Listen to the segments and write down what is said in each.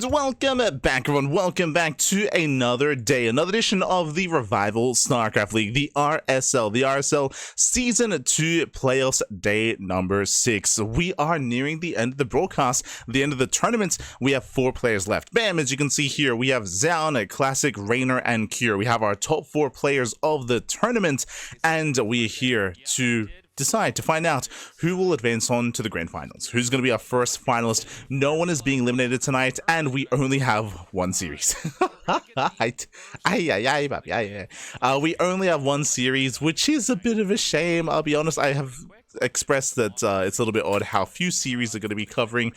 And welcome back, everyone. Welcome back to another day, another edition of the Revival StarCraft League, the RSL, Season 2 Playoffs Day number 6. We are nearing the end of the broadcast, the end of the tournament. We have 4 players left. Bam, as you can see here, we have Zoun, Classic, Rainer, and Cure. We have our top 4 players of the tournament, and we're here to decide to find out who will advance on to the grand finals, who's going to be our first finalist. No one is being eliminated tonight, and we only have one series. We only have one series, which is a bit of a shame. I'll be honest, I have expressed that it's a little bit odd how few series are going to be covering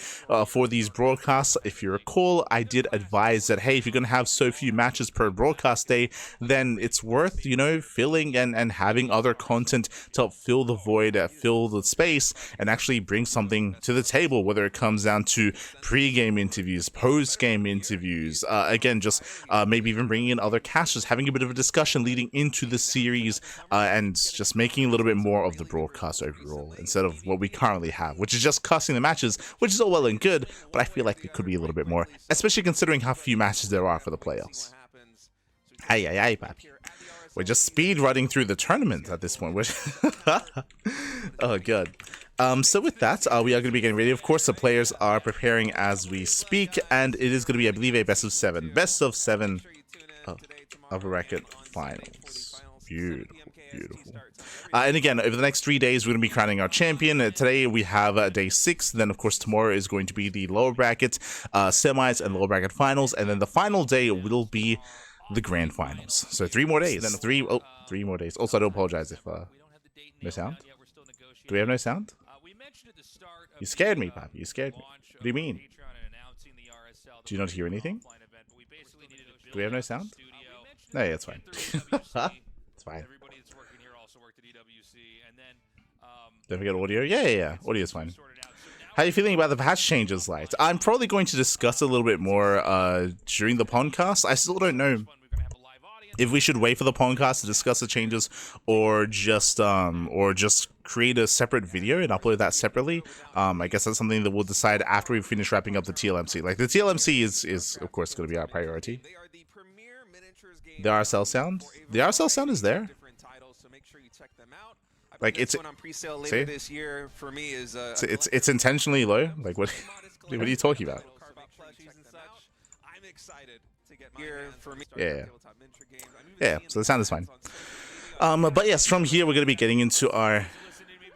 for these broadcasts. If you recall, I did advise that, hey, if you're going to have so few matches per broadcast day, then it's worth, you know, filling and having other content to help fill the void, fill the space, and actually bring something to the table, whether it comes down to pre-game interviews, post-game interviews, again, just maybe even bringing in other casters, having a bit of a discussion leading into the series, and just making a little bit more of the broadcast overall, instead of what we currently have, which is just casting the matches, which is all well and good, but I feel like it could be a little bit more, especially considering how few matches there are for the playoffs. Hey, papi. We're just speed running through the tournament at this point, which oh god. So with that, we are going to be getting ready. Of course, the players are preparing as we speak, and it is going to be, I believe, a best of 7 of a record finals. Beautiful. And again, over the next 3 days, we're going to be crowning our champion. Today, we have day 6. Then, of course, tomorrow is going to be the lower bracket semis and lower bracket finals. And then the final day will be the grand finals. So 3 more days. Then 3 more days. Also, I do apologize if no sound. Do we have no sound? You scared me, Papi. You scared me. What do you mean? Do you not hear anything? Do we have no sound? No, yeah, it's fine. It's fine. Don't forget audio. Yeah. Audio is fine. How are you feeling about the patch changes, Light? I'm probably going to discuss a little bit more during the podcast. I still don't know if we should wait for the podcast to discuss the changes, or just create a separate video and upload that separately. I guess that's something that we'll decide after we finish wrapping up the TLMC. Like, the TLMC is of course going to be our priority. The RSL sound? The RSL sound is there. Like, it's on pre-sale later this year for me is it's intentionally low. Like, what are you talking about? I'm excited to get yeah, so the sound is fine. But yes, from here we're going to be getting into our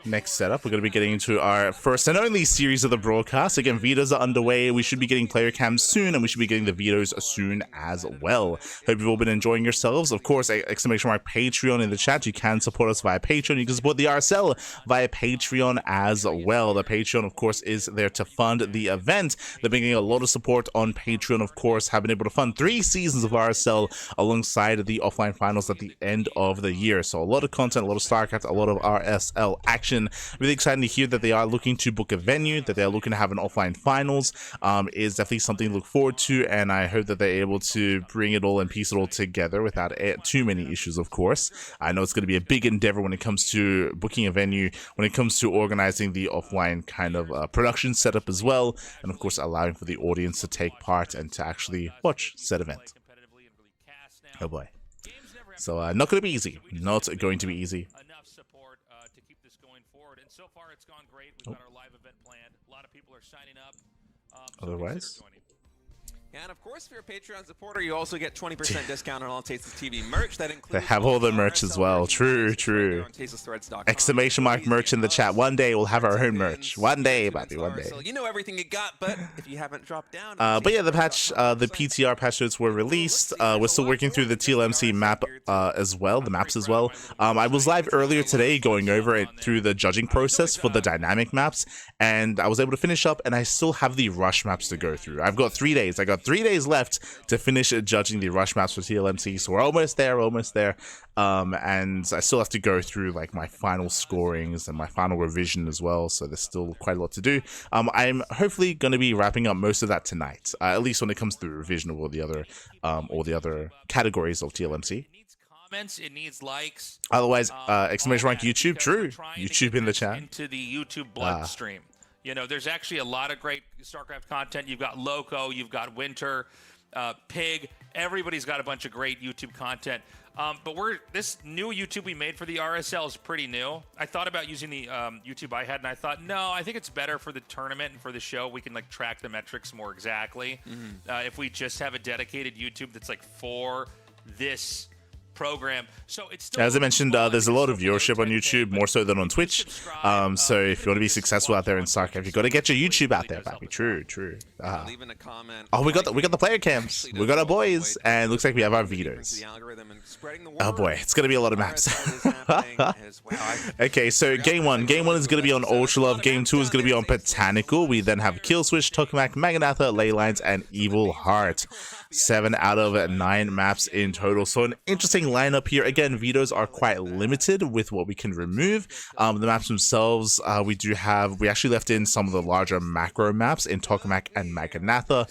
next setup. We're going to be getting into our first and only series of the broadcast. Again, Vitas are underway. We should be getting player cams soon, and we should be getting the Vitos soon as well. Hope you've all been enjoying yourselves. Of course, exclamation mark Patreon in the chat. You can support us via Patreon. You can support the RSL via Patreon as well. The Patreon, of course, is there to fund the event. They're bringing a lot of support on Patreon, of course, have been able to fund 3 seasons of RSL alongside the offline finals at the end of the year. So a lot of content, a lot of StarCraft, a lot of RSL action. Really excited to hear that they are looking to book a venue, that they're looking to have an offline finals. Is definitely something to look forward to, and I hope that they're able to bring it all and piece it all together without too many issues, of course. I know it's going to be a big endeavor when it comes to booking a venue, when it comes to organizing the offline kind of production setup as well, and of course allowing for the audience to take part and to actually watch said event. Oh boy. So not going to be easy. Not going to be easy. So far, it's gone great. We've got our live event planned. A lot of people are signing up. Otherwise, and of course, if you're a Patreon supporter, you also get 20% discount on all Tasteless TV merch. That includes they have all the merch as well. True. Exclamation mark merch in the chat. One day we'll have our own merch. One day, Bobby. One day. You know everything you got, but if you haven't dropped down, but yeah, the PTR patch notes were released. We're still working through the TLMC map as well, the maps as well. I was live earlier today going over it through the judging process for the dynamic maps, and I was able to finish up, and I still have the rush maps to go through. I've got 3 days. I got 3 days left to finish judging the rush maps for TLMC, so we're almost there. And I still have to go through like my final scorings and my final revision as well, so there's still quite a lot to do. I'm hopefully going to be wrapping up most of that tonight, at least when it comes to the revision of all the other categories of TLMC. It needs likes. Otherwise, exclamation mark YouTube. True. YouTube in the chat. Into the YouTube bloodstream. You know, there's actually a lot of great StarCraft content. You've got Loco, you've got Winter, Pig. Everybody's got a bunch of great YouTube content. But this new YouTube we made for the RSL is pretty new. I thought about using the YouTube I had, and I thought, no, I think it's better for the tournament and for the show. We can like track the metrics more exactly. If we just have a dedicated YouTube that's like for this program. So it's still, as I mentioned, there's a lot of viewership on YouTube, more so than on Twitch. So if you want to be successful out there in StarCraft, you've got to get your YouTube out there, baby. True. Leaving a comment. Oh, we got the player cams. We got our boys, and it looks like we have our vetoes. Oh boy, it's gonna be a lot of maps. Okay, so game one is gonna be on Ultra Love. Game 2 is gonna be on Botanical. We then have Kill Switch, Tokamak, Maganatha, Leylines, and Evil Heart. 7 out of 9 maps in total. So an interesting lineup here. Again, vetoes are quite limited with what we can remove. The maps themselves, we actually left in some of the larger macro maps in Tokamak and Maganatha.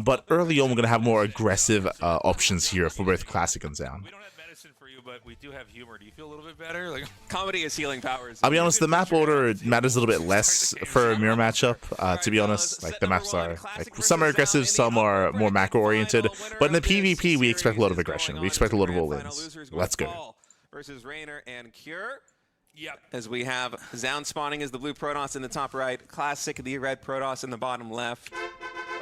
But early on, we're going to have more aggressive options here for both Classic and Zoun. We don't have medicine for you, but we do have humor. Do you feel a little bit better? Like, Comedy is healing powers. I'll be honest, the map order matters a little bit less for a mirror matchup, to be honest. Like, the maps are, like, some are aggressive, some are more macro-oriented. But in the PvP, we expect a lot of aggression. We expect a lot of all-ins. Let's go. Versus Raynor and Cure. yep. As we have Zoun spawning as the blue Protoss in the top right, Classic, the red Protoss in the bottom left.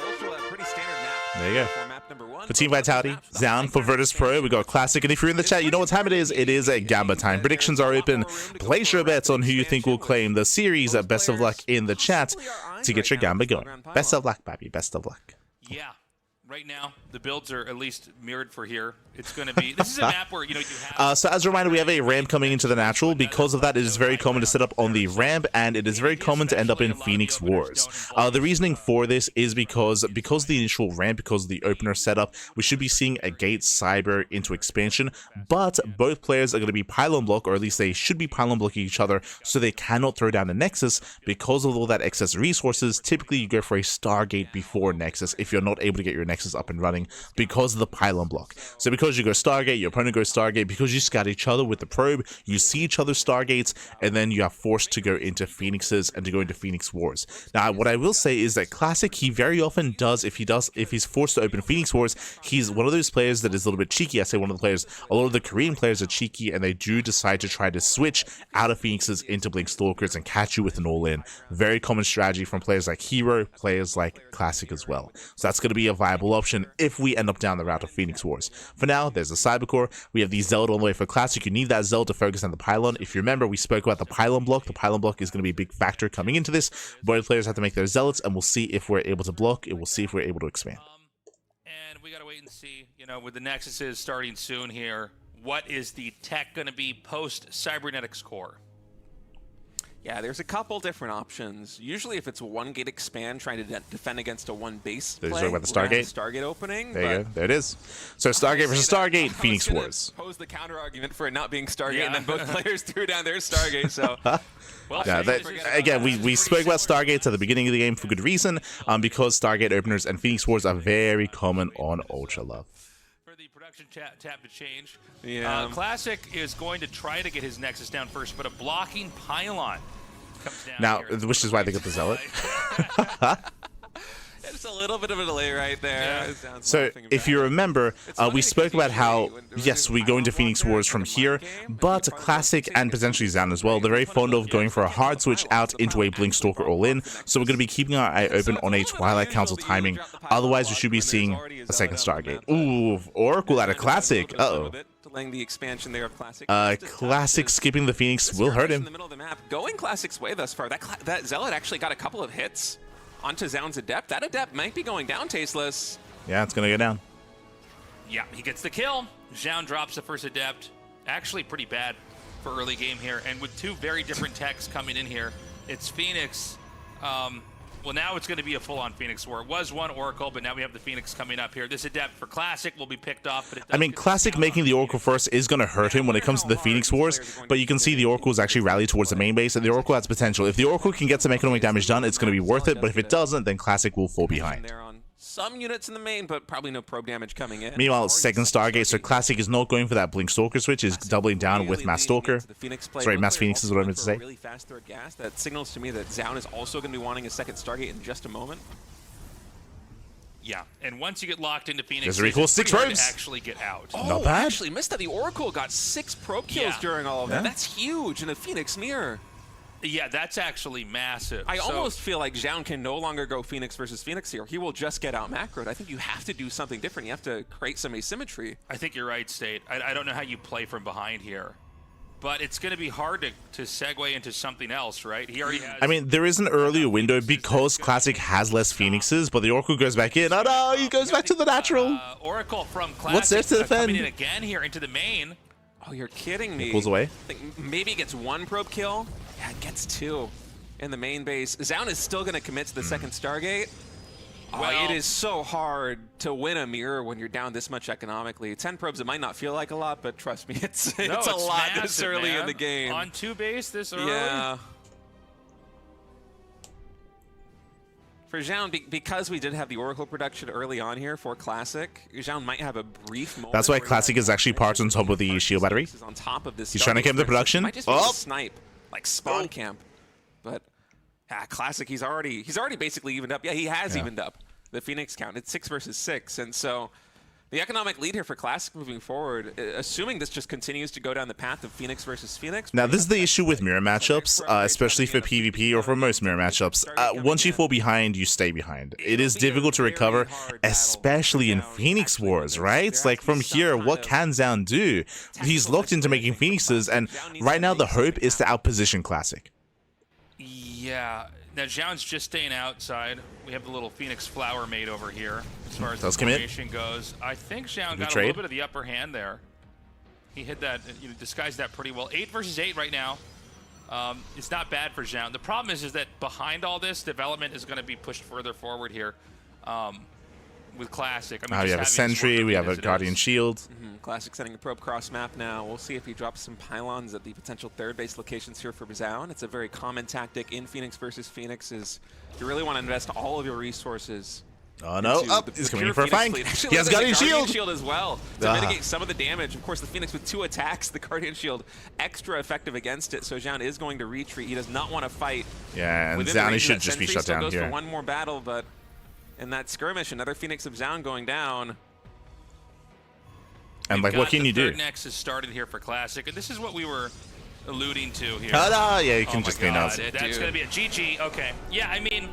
Also a pretty standard map. There you go. For map number 1. For Team Vitality, Zoun for Virtus Pro, we got Classic, and if you're in the chat, you know what time it is. It is a Gamba time. Predictions are open. Place your bets on who you think will claim the series. Best of luck in the chat to get your Gamba going. Best of luck, baby. Best of luck. Yeah. Right now, the builds are at least mirrored for here. It's going to be... This is a map where, you know, you have... So as a reminder, we have a ramp coming into the natural. Because of that, it is very common to set up on the ramp, and it is very common to end up in Phoenix Wars. The reasoning for this is because the initial ramp, because of the opener setup, we should be seeing a gate cyber into expansion, but both players are going to be pylon block, or at least they should be pylon blocking each other, so they cannot throw down a Nexus. Because of all that excess resources, typically you go for a Stargate before Nexus if you're not able to get your Nexus up and running because of the pylon block. So because you go Stargate, your opponent goes Stargate, because you scout each other with the probe, you see each other's Stargates, and then you are forced to go into Phoenixes and to go into Phoenix Wars. Now, what I will say is that Classic, he very often does, if he's forced to open Phoenix Wars, he's one of those players that is a little bit cheeky. I say one of the players, a lot of the Korean players are cheeky, and they do decide to try to switch out of Phoenixes into Blink Stalkers and catch you with an all-in. Very common strategy from players like Hero, players like Classic as well. So that's going to be a viable option if we end up down the route of Phoenix Wars. For now, there's a Cybercore. We have the Zeld all the way for Classic. You need that Zeld to focus on the pylon. If you remember, we spoke about the pylon block. The pylon block is going to be a big factor coming into this. Both players have to make their Zealots, and we'll see if we're able to block, and we'll see if we're able to expand. And we got to wait and see, you know, with the Nexuses starting soon here, what is the tech going to be post-Cybernetics Core? Yeah, there's a couple different options. Usually if it's a one-gate expand trying to defend against a one-base play, you talking about the Stargate? Stargate opening. There you go. There it is. So Stargate versus Stargate, Phoenix Wars. Pose the counter-argument for it not being Stargate, and then both players threw down their Stargate, so... Well, yeah, again, we spoke about Stargates at the beginning of the game for good reason, because Stargate openers and Phoenix Wars are very common on Ultra Love. For the production tab to change, yeah. Classic is going to try to get his Nexus down first, but a blocking pylon comes down Now, here. which is why they got the Zealot. It's a little bit of a delay right there. Yeah. So, if you remember, we spoke about how, yes, we go into Phoenix Wars from here, but Classic and potentially Zoun as well, they're very fond of going for a hard switch out into a Blink Stalker all-in, so we're going to be keeping our eye open on a Twilight Council timing. Otherwise, we should be seeing a second Stargate. Ooh, Oracle out of Classic. Uh-oh. Delaying the expansion there of Classic. Classic skipping the Phoenix will hurt him. In the middle of the map, going Classic's way thus far. That Zealot actually got a couple of hits onto Zoun's Adept. That Adept might be going down, Tasteless. Yeah, it's going to go down. Yeah, he gets the kill. Zoun drops the first Adept. Actually pretty bad for early game here. And with two very different techs coming in here, it's Phoenix. Well, now it's going to be a full-on Phoenix War. It was one Oracle, but now we have the Phoenix coming up here. This Adept for Classic will be picked off. But I mean, Classic making the Oracle first is going to hurt him when it comes to the Phoenix Wars, but you can see the Oracle is actually rallied towards the main base, and the Oracle has potential. If the Oracle can get some economic damage done, it's going to be worth it, but if it doesn't, then Classic will fall behind. There on some units in the main, but probably no probe damage coming in. Meanwhile, second Stargate, so Classic is not going for that Blink Stalker switch, is doubling down with Mass Stalker. Sorry, Mass Phoenix is what I meant to say. Really fast through gas. That signals to me that Zoun is also going to be wanting a second Stargate in just a moment. Yeah, and once you get locked into Phoenix, there's a recall, 6 probes. Actually get out. Oh, not bad. Actually missed that. The Oracle got 6 probe kills during all of that. Yeah. That's huge in a Phoenix mirror. Yeah, that's actually massive. I almost feel like Zoun can no longer go Phoenix versus Phoenix here. He will just get out macroed. I think you have to do something different. You have to create some asymmetry. I think you're right, State. I don't know how you play from behind here. But it's going to be hard to segue into something else, right? He already has... I mean, there is an earlier window because Classic has less Phoenixes, but the Oracle goes back in. Oh no, he goes back to the natural. Oracle from Classic. What's there to defend? Coming in again here into the main. Oh, you're kidding me. He pulls away. I think maybe he gets 1 probe kill. Yeah, it gets 2 in the main base. Zoun is still going to commit to the second Stargate. Well, it is so hard to win a mirror when you're down this much economically. 10 probes, it might not feel like a lot, but trust me, it's a lot massive, this early in the game. On 2 base this early? Yeah. For Zoun, because we did have the Oracle production early on here for Classic, Zoun might have a brief moment. That's why Classic is actually parked on top of the shield battery. On top of this. He's trying to camp the production. Might just be a snipe, like spawn camp, but. Classic, he's already basically evened up. Yeah, he has evened up the Phoenix count. It's 6 versus 6, and so the economic lead here for Classic moving forward, assuming this just continues to go down the path of Phoenix versus Phoenix. Now, this is the issue with mirror matchups, especially for PvP or for most mirror matchups. Once you fall behind, you stay behind. It is difficult to recover, especially in Phoenix Wars, right? Like, from here, what can Zoun do? He's locked into making Phoenixes, and right now the hope is to outposition Classic. Yeah. Now, Zoun's just staying outside. We have the little Phoenix flower made over here as far as the formation goes. I think Zoun got a little bit of the upper hand there. He hit that, disguised that pretty well. 8 versus 8 right now. It's not bad for Zoun. The problem is that behind all this, development is going to be pushed further forward here with Classic. I mean, we have a Sentry, we have a Guardian Shield. Classic sending a probe cross map now. We'll see if he drops some pylons at the potential 3rd base locations here for Zoun. It's a very common tactic in Phoenix versus Phoenix is you really want to invest all of your resources. Oh no, he's coming in for a flank. He has Guardian Shield as well to mitigate some of the damage. Of course, the Phoenix with 2 attacks, the Guardian Shield extra effective against it, so Zoun is going to retreat. He does not want to fight. Yeah, and Zoun should just be shut down goes here. For 1 more battle, but in that skirmish, another Phoenix of Zoun going down. And like, what can you do? Third Nexus started here for Classic, and this is what we were alluding to here. Yeah, you can just clean out. That's going to be a GG. Okay. Yeah, I mean...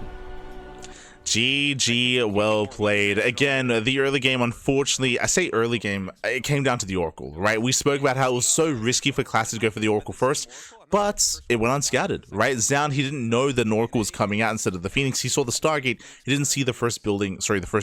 GG, well played. Again, the early game, unfortunately, I say early game, it came down to the Oracle, right? We spoke about how it was so risky for Classic to go for the Oracle first, but it went unscattered, right? Zoun, he didn't know the Oracle was coming out instead of the Phoenix. He saw the Stargate. He didn't see the first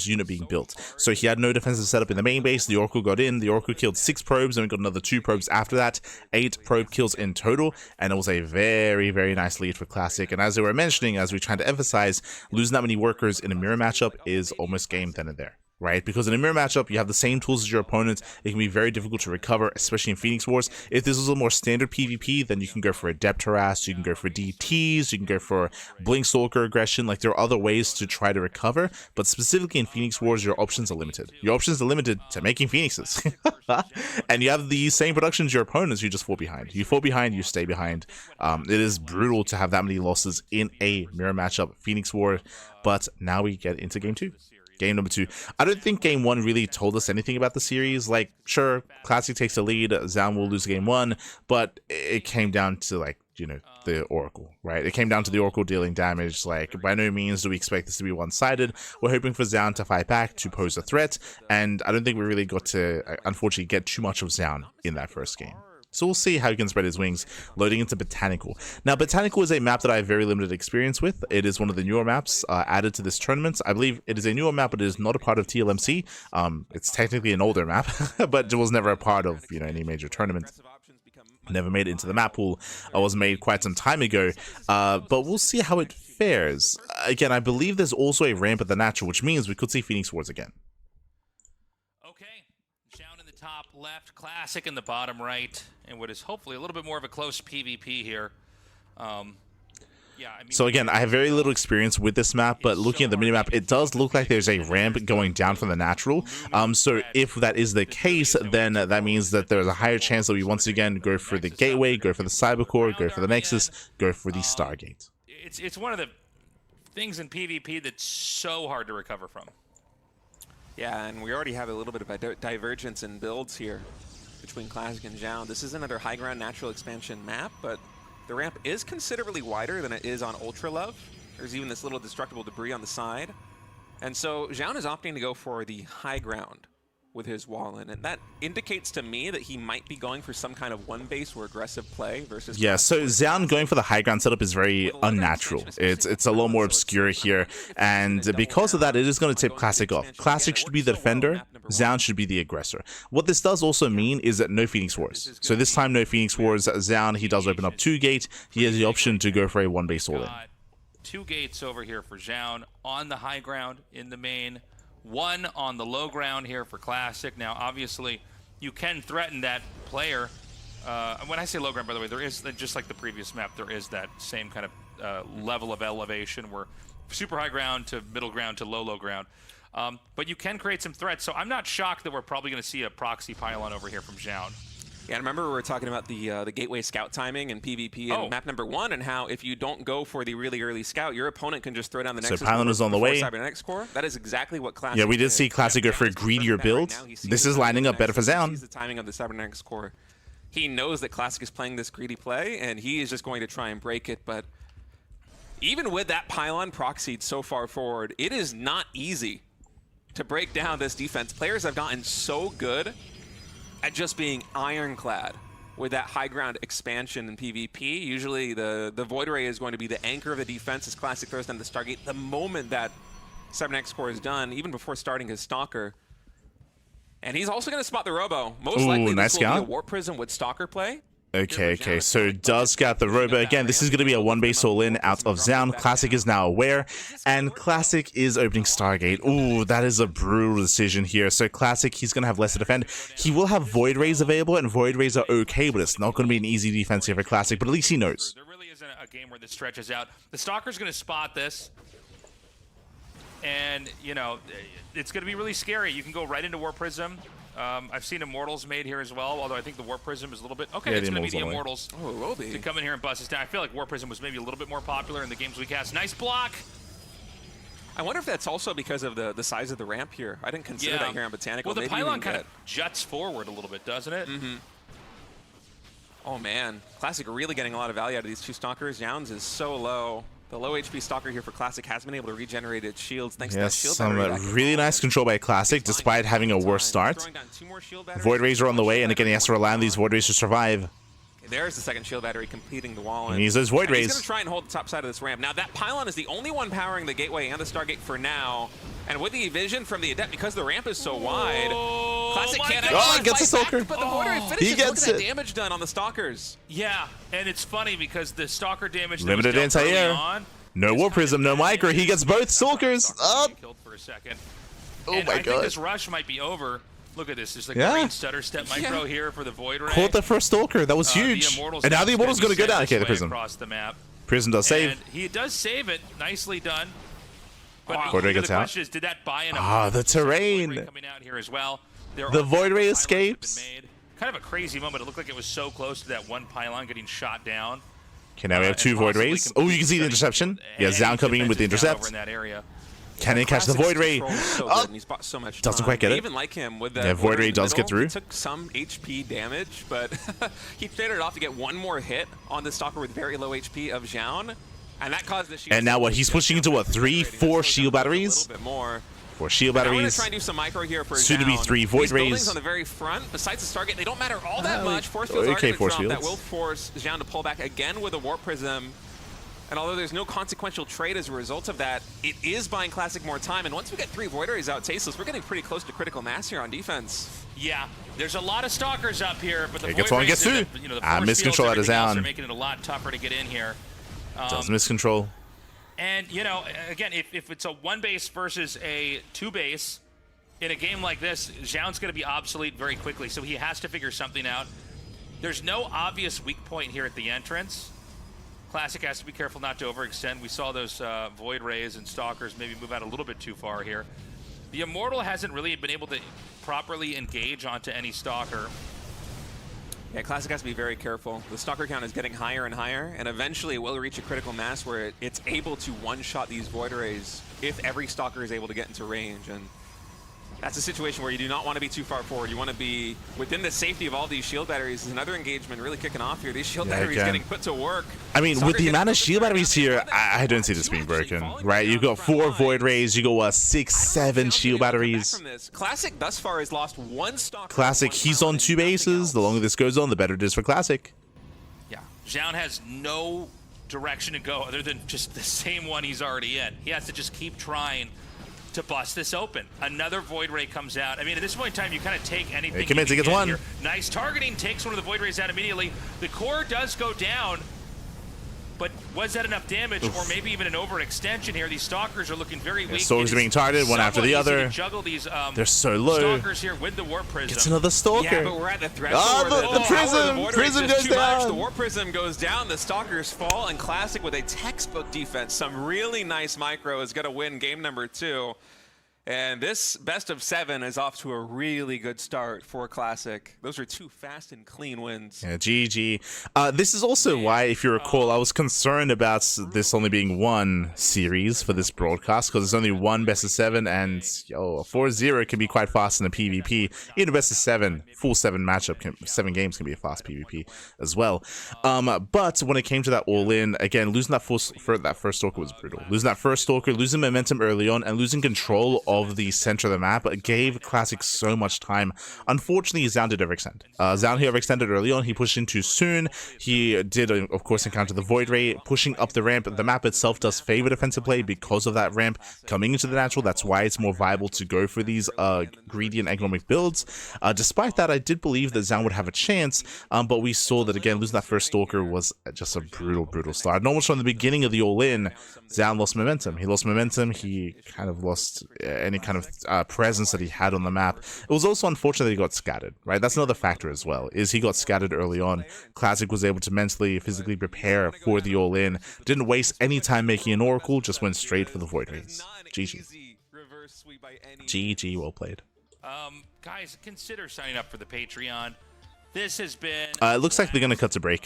unit being built. So he had no defensive setup in the main base. The Oracle got in. The Oracle killed 6 probes, and we got another 2 probes after that. 8 probe kills in total, and it was a very, very nice lead for Classic. And as they were mentioning, as we tried to emphasize, losing that many workers in a mirror matchup is almost game then and there. Right? Because in a mirror matchup, you have the same tools as your opponent. It can be very difficult to recover, especially in Phoenix Wars. If this was a more standard PvP, then you can go for Adept Harass, you can go for DTs, you can go for Blink Stalker aggression. Like, there are other ways to try to recover, but specifically in Phoenix Wars, your options are limited. Your options are limited to making Phoenixes. And you have the same production as your opponents, you just fall behind. You fall behind, you stay behind. It is brutal to have that many losses in a mirror matchup, Phoenix War, but now we get into game 2. Game number 2. I don't think game 1 really told us anything about the series. Like, sure, Classic takes the lead, Zoun will lose game 1, but it came down to, like, the Oracle, right? It came down to the Oracle dealing damage. Like, by no means do we expect this to be one-sided. We're hoping for Zoun to fight back, to pose a threat, and I don't think we really got to, unfortunately, get too much of Zoun in that first game. So we'll see how he can spread his wings, loading into Botanical. Now, Botanical is a map that I have very limited experience with. It is one of the newer maps added to this tournament. I believe it is a newer map, but it is not a part of TLMC. It's technically an older map, but it was never a part of any major tournament. Never made it into the map pool. It was made quite some time ago, but we'll see how it fares. Again, I believe there's also a ramp at the natural, which means we could see Phoenix Wars again. Top left, Classic in the bottom right, and what is hopefully a little bit more of a close PvP here. Yeah, I mean, So again, I have very little experience with this map, but looking at the minimap, it does look like there's a ramp going down from the natural. So if that is the case, then that means that there's a higher chance that we once again go for the gateway, go for the cybercore, go for the nexus, go for the Stargate. It's one of the things in PvP that's so hard to recover from. Yeah, and we already have a little bit of a divergence in builds here between Classic and Zoun. This is another high ground natural expansion map, but the ramp is considerably wider than it is on Ultra Love. There's even this little destructible debris on the side. And so Zoun is opting to go for the high ground with his wall in, and that indicates to me that he might be going for some kind of one base or aggressive play versus. Yeah, so Zoun going for the high ground setup is very unnatural. It's a little more obscure here, and because of that, it is going to tip Classic off. Classic should be the defender, Zoun should be the aggressor. What this does also mean is that no Phoenix Wars. So this time, no Phoenix Wars. Zoun, he does open up 2 gate. He has the option to go for a one base all in. 2 gates over here for Zoun on the high ground in the main. 1 on the low ground here for Classic. Now, obviously, you can threaten that player. When I say low ground, by the way, there is, just like the previous map, there is that same kind of level of elevation where super high ground to middle ground to low ground. But you can create some threats, so I'm not shocked that we're probably going to see a proxy pylon over here from Zoun. Yeah, I remember we were talking about the gateway scout timing and PvP and map number 1, and how if you don't go for the really early scout, your opponent can just throw down the nexus. So pylon is on the way. Cybernetics core. That is exactly what Classic. Yeah, we did see Classic go for a greedier build. This is lining up better for Zoun. He sees the timing of the Cybernetics core. He knows that Classic is playing this greedy play, and he is just going to try and break it. But even with that pylon proxied so far forward, it is not easy to break down this defense. Players have gotten so good at just being ironclad with that high ground expansion in PvP. Usually the Void Ray is going to be the anchor of the defense as Classic throws down the Stargate. The moment that Cybernetics core is done, even before starting his Stalker. And he's also going to spot the Robo. Most likely this will be a Warp Prism with Stalker play. Okay, so does scout the Robo. Again, this is going to be a one base all in out of Zoun. Classic is now aware, and Classic is opening Stargate. Ooh, that is a brutal decision here. So Classic, he's going to have less to defend. He will have Void Rays available, and Void Rays are okay, but it's not going to be an easy defense here for Classic, but at least he knows. There really isn't a game where this stretches out. The Stalker's going to spot this, and, you know, it's going to be really scary. You can go right into Warp Prism. I've seen Immortals made here as well, although I think the Warp Prism is a little bit... Okay, yeah, it's going to be the Immortals to come in here and bust us down. I feel like Warp Prism was maybe a little bit more popular in the games we cast. Nice block! I wonder if that's also because of the size of the ramp here. I didn't consider that here on Botanical. Well, the pylon kind of juts forward a little bit, doesn't it? Mm-hmm. Oh, man. Classic really getting a lot of value out of these 2 Stalkers. Zoun's is so low. The low HP Stalker here for Classic has been able to regenerate its shields thanks to that shield battery. Some really nice control by Classic, despite having a worse start. Void Rays are on the way, and again, he has to rely on these Void Rays to survive. There's the second shield battery completing the wall. He needs those Void Rays. He's going to try and hold the top side of this ramp. Now, that pylon is the only one powering the gateway and the Stargate for now. And with the vision from the Adept, because the ramp is so wide, Classic can't actually gets a Stalker. But the Void Ray finishes. He gets Look at that damage done on the Stalkers. Yeah, and it's funny because the Stalker damage limited anti-air. No Warp Prism, no Micro. He gets both Stalkers. Killed for a second. Oh and my I god. think this rush might be over. Look at this. There's like green stutter step micro here for the Void Ray. Caught the first Stalker. That was huge. And now the Immortal's going to go down. Okay, the Prism. Across the map. Prism does save. And he does save it. Nicely done. But Void Ray gets out. The question is, did that buy enough? The terrain. Void Ray coming out here as well. The Void Ray escapes. Kind of a crazy moment. It looked like it was so close to that one pylon getting shot down. Okay, now we have 2 Void Rays. Oh, you can see the interception. Yeah, Zoun coming in with the intercept. Can he catch the Void Ray? Doesn't quite get it. Even like him with that. Yeah, Void Ray does get through. He took some HP damage, but he traded it off to get one more hit on the Stalker with very low HP of Zoun. And that caused the shield. And now what? He's pushing into what? 3, 4 shield batteries? A little bit more. 4 shield batteries. I'm going to try and do some micro here for soon to be 3 Void These Rays. buildings on the very front, besides the Stargate, they don't matter all that much. Force fields are going to drop. That will force Zoun to pull back again with a Warp Prism. And although there's no consequential trade as a result of that, it is buying Classic more time. And once we get 3 Void Rays out tasteless, we're getting pretty close to critical mass here on defense. Yeah, there's a lot of Stalkers up here, but the Void Rays gets through. Miscontrol out of Zoun. Are making it a lot tougher to get in here. Does miscontrol. And, you know, again, if it's a 1 base versus a 2 base, in a game like this, Zoun's going to be obsolete very quickly, so he has to figure something out. There's no obvious weak point here at the entrance. Classic has to be careful not to overextend. We saw those Void Rays and Stalkers maybe move out a little bit too far here. The Immortal hasn't really been able to properly engage onto any Stalker. Yeah, Classic has to be very careful. The Stalker count is getting higher and higher, and eventually it will reach a critical mass where it's able to one-shot these Void Rays if every Stalker is able to get into range. And that's a situation where you do not want to be too far forward. You want to be within the safety of all these shield batteries. There's another engagement really kicking off here. These shield batteries getting put to work. I mean, with the amount of shield batteries here, I don't see this being broken, right? You got 4 Void Rays, you go 6, 7 shield batteries. Classic thus far has lost 1 Stalker. Classic, he's on 2 bases. The longer this goes on, the better it is for Classic. Yeah, Zoun has no direction to go other than just the same one he's already in. He has to just keep trying to bust this open. Another Void Ray comes out. I mean, at this point in time, you kind of take anything. He commits, he gets one. Here. Nice targeting, takes one of the Void Rays out immediately. The core does go down, but was that enough damage, or maybe even an overextension here? These Stalkers are looking very weak. Stalkers are being targeted one after the other. Juggle these, they're so low. Stalkers here with the Warp Prism. Gets another Stalker. Yeah, but we're at the threshold. Oh, the Prism! Prism goes down. The Warp Prism goes down. The Stalkers fall, and Classic with a textbook defense. Some really nice micro is going to win game number 2. And this best of 7 is off to a really good start for Classic. Those are 2 fast and clean wins. Yeah, GG. This is also why, if you recall, I was concerned about this only being 1 series for this broadcast, because there's only 1 best of 7, and yo, a 4-0 can be quite fast in a PvP. Even a best of 7, full 7 matchup, 7 games can be a fast PvP as well. But when it came to that all-in, again, losing that first Stalker was brutal. Losing that first Stalker, losing momentum early on, and losing control of the center of the map gave Classic so much time. Unfortunately, Zoun did overextend. Zoun here overextended early on. He pushed in too soon. He did, of course, encounter the Void Ray, pushing up the ramp. The map itself does favor defensive play because of that ramp coming into the natural. That's why it's more viable to go for these greedy and economic builds. Despite that, I did believe that Zoun would have a chance, but we saw that, again, losing that first Stalker was just a brutal start. And almost from the beginning of the all-in, Zoun lost momentum. He lost momentum. He kind of lost any kind of presence that he had on the map. It was also unfortunate that he got scattered, right? That's another factor as well, is he got scattered early on. Classic was able to mentally, physically prepare for the all-in. Didn't waste any time making an Oracle, just went straight for the Void Rays. GG. GG, well played. Guys, consider signing up for the Patreon. This has been... it looks like they're going to cut to break.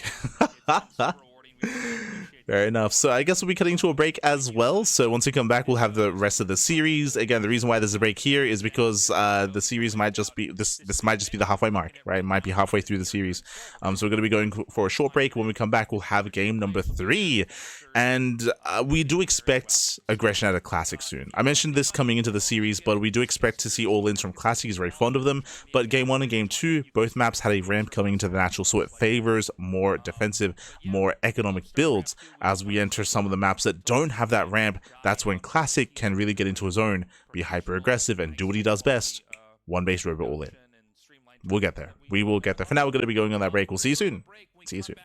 Fair enough. So I guess we'll be cutting to a break as well. So once we come back, we'll have the rest of the series. Again, the reason why there's a break here is because the series might just be this might just be the halfway mark, right? It might be halfway through the series. So we're going to be going for a short break. When we come back, we'll have game number 3. And we do expect aggression out of Classic soon. I mentioned this coming into the series, but we do expect to see all-ins from Classic. He's very fond of them. But game 1 and game 2, both maps had a ramp coming into the natural, so it favors more defensive, more economic builds. As we enter some of the maps that don't have that ramp, that's when Classic can really get into his own, be hyper-aggressive, and do what he does best. 1 base robot all-in. We'll get there. We will get there. For now, we're going to be going on that break. We'll see you soon. See you soon.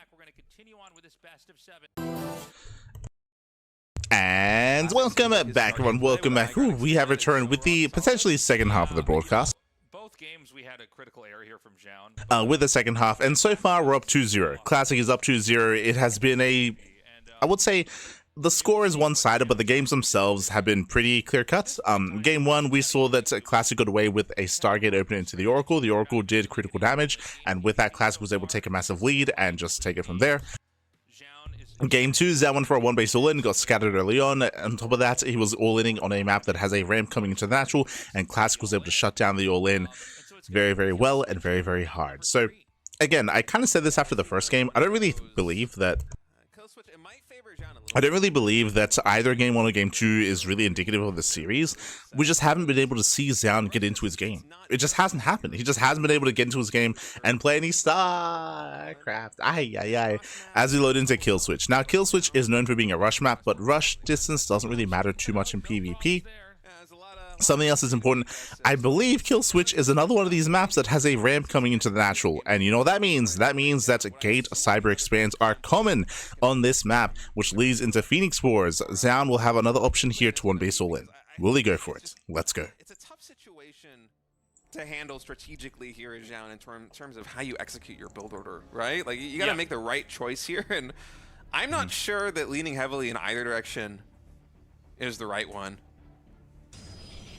And welcome back, everyone. Welcome back. Ooh, we have returned with the potentially second half of the broadcast. Both games we had a critical error here from Zoun. With the second half, and so far we're up 2-0. Classic is up 2-0. It has been I would say the score is one-sided, but the games themselves have been pretty clear-cut. Game 1, we saw that Classic got away with a Stargate opening into the Oracle. The Oracle did critical damage, and with that, Classic was able to take a massive lead and just take it from there. Game 2, Zoun went for a 1-base all-in, got scattered early on. On top of that, he was all-inning on a map that has a ramp coming into the natural, and Classic was able to shut down the all-in very well and very hard. So, again, I kind of said this after the first game. I don't really believe that either game 1 or game 2 is really indicative of the series. We just haven't been able to see Zoun get into his game. It just hasn't happened. He just hasn't been able to get into his game and play any StarCraft. As we load into Kill Switch. Now, Kill Switch is known for being a rush map, but rush distance doesn't really matter too much in PvP. Something else is important. I believe Kill Switch is another one of these maps that has a ramp coming into the natural. And you know what that means? That means that Gate Cyber Expands are common on this map, which leads into Phoenix Wars. Zoun will have another option here to 1-base all-in. Will he go for it? Let's go. It's a tough situation to handle strategically here, Zoun, in terms of how you execute your build order, right? Like, you got to make the right choice here. And I'm not sure that leaning heavily in either direction is the right one.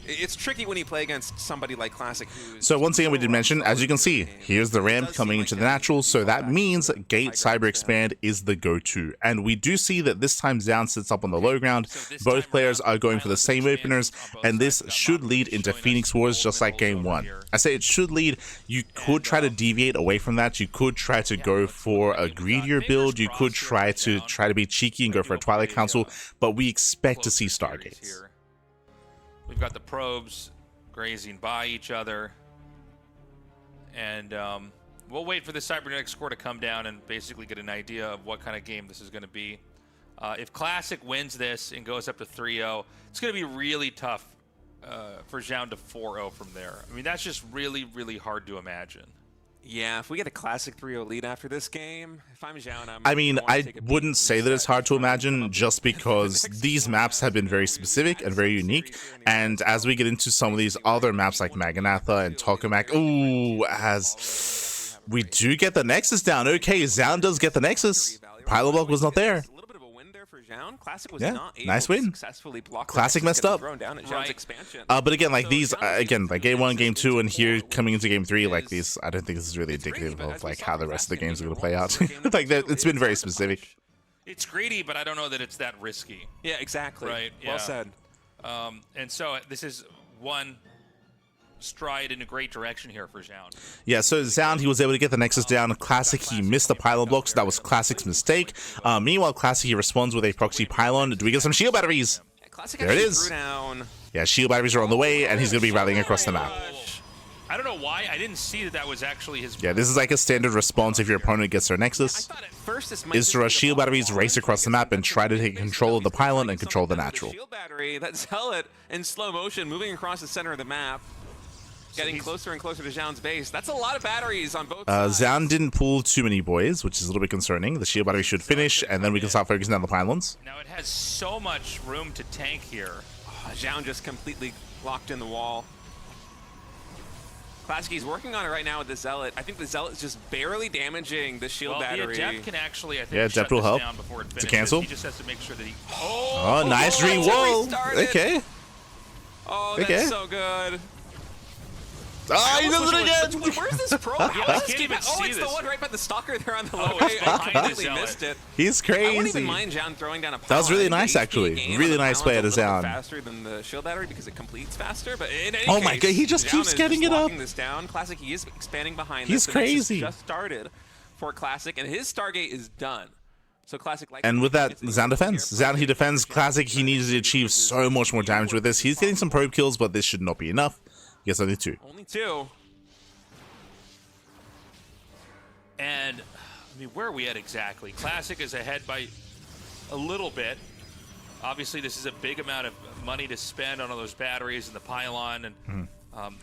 It's tricky when you play against somebody like Classic. So once again, we did mention, as you can see, here's the ramp coming into the natural, so that means Gate Cyber Expand is the go-to. And we do see that this time Zoun sits up on the low ground, both players are going for the same openers, and this should lead into Phoenix Wars just like game 1. I say it should lead. You could try to deviate away from that, you could try to go for a greedier build, you could try to be cheeky and go for a Twilight Council, but we expect to see Stargates. We've got the probes grazing by each other, and we'll wait for the cybernetic score to come down and basically get an idea of what kind of game this is going to be. If Classic wins this and goes up to 3-0, it's going to be really tough for Zoun to 4-0 from there. I mean, that's just really, really hard to imagine. Yeah, if we get a Classic 3-0 lead after this game, if I'm Zoun, I wouldn't say that it's hard to imagine just because these maps have been very specific and very unique, and as we get into some of these other maps like Maganatha and Tokamak, as we do get the Nexus down. Okay, Zoun does get the Nexus. Pylon Block was not there. Classic was yeah, not able nice to win. successfully block Classic messed up. But again, like these, again, like game 1, game 2, and here coming into game 3, like these, I don't think this is really indicative of like how the rest of the games are going to play out. Like it's been very specific. It's greedy, but I don't know that it's that risky. Yeah, exactly. Right. Yeah. Well said. And so this is one stride in a great direction here for Zoun. Yeah, so Zoun, he was able to get the Nexus down. Classic, he missed the pylon block, so that was Classic's mistake. Meanwhile, Classic, he responds with a proxy pylon. Do we get some shield batteries? There it is. Yeah, shield batteries are on the way, and he's going to be rallying across the map. I don't know why. I didn't see that that was actually his... Yeah, this is like a standard response if your opponent gets their Nexus. Is to rush shield batteries, race across the map, and try to take control of the pylon and control the natural. Shield battery, that Zealot in slow motion, moving across the center of the map. Getting closer and closer to Zoun's base. That's a lot of batteries on both sides. Zoun didn't pull too many boys, which is a little bit concerning. The shield battery should finish, and then we can start focusing on the pylons. Now it has so much room to tank here. Zoun just completely locked in the wall. Classic's working on it right now with the Zealot. I think the Zealot is just barely damaging the shield battery. The Adept can actually, I think, yeah, Adept will help down before it to cancel. He just has to make sure that he... Oh, nice dream wall. Okay. Oh, that's so good. Oh, he does it again! Where's this pro? I can't even see it's this. the one right by the stalker there on the low. I completely missed it. He's crazy. I wouldn't even mind Zoun throwing down a pylon. That was really nice, actually. Really nice play out of Zoun. Faster than the shield battery because it completes faster. But in any oh my god, he just keeps getting it up. This down. Classic, he is expanding behind. He's crazy. Just started for Classic, and his Stargate is done. So Classic, and with that, Zoun defends. Zoun, he defends. Classic, he needs to achieve so much more damage with this. He's getting some probe kills, but this should not be enough. He gets only 2. Only 2. And, I mean, where are we at exactly? Classic is ahead by a little bit. Obviously, this is a big amount of money to spend on all those batteries and the pylon, and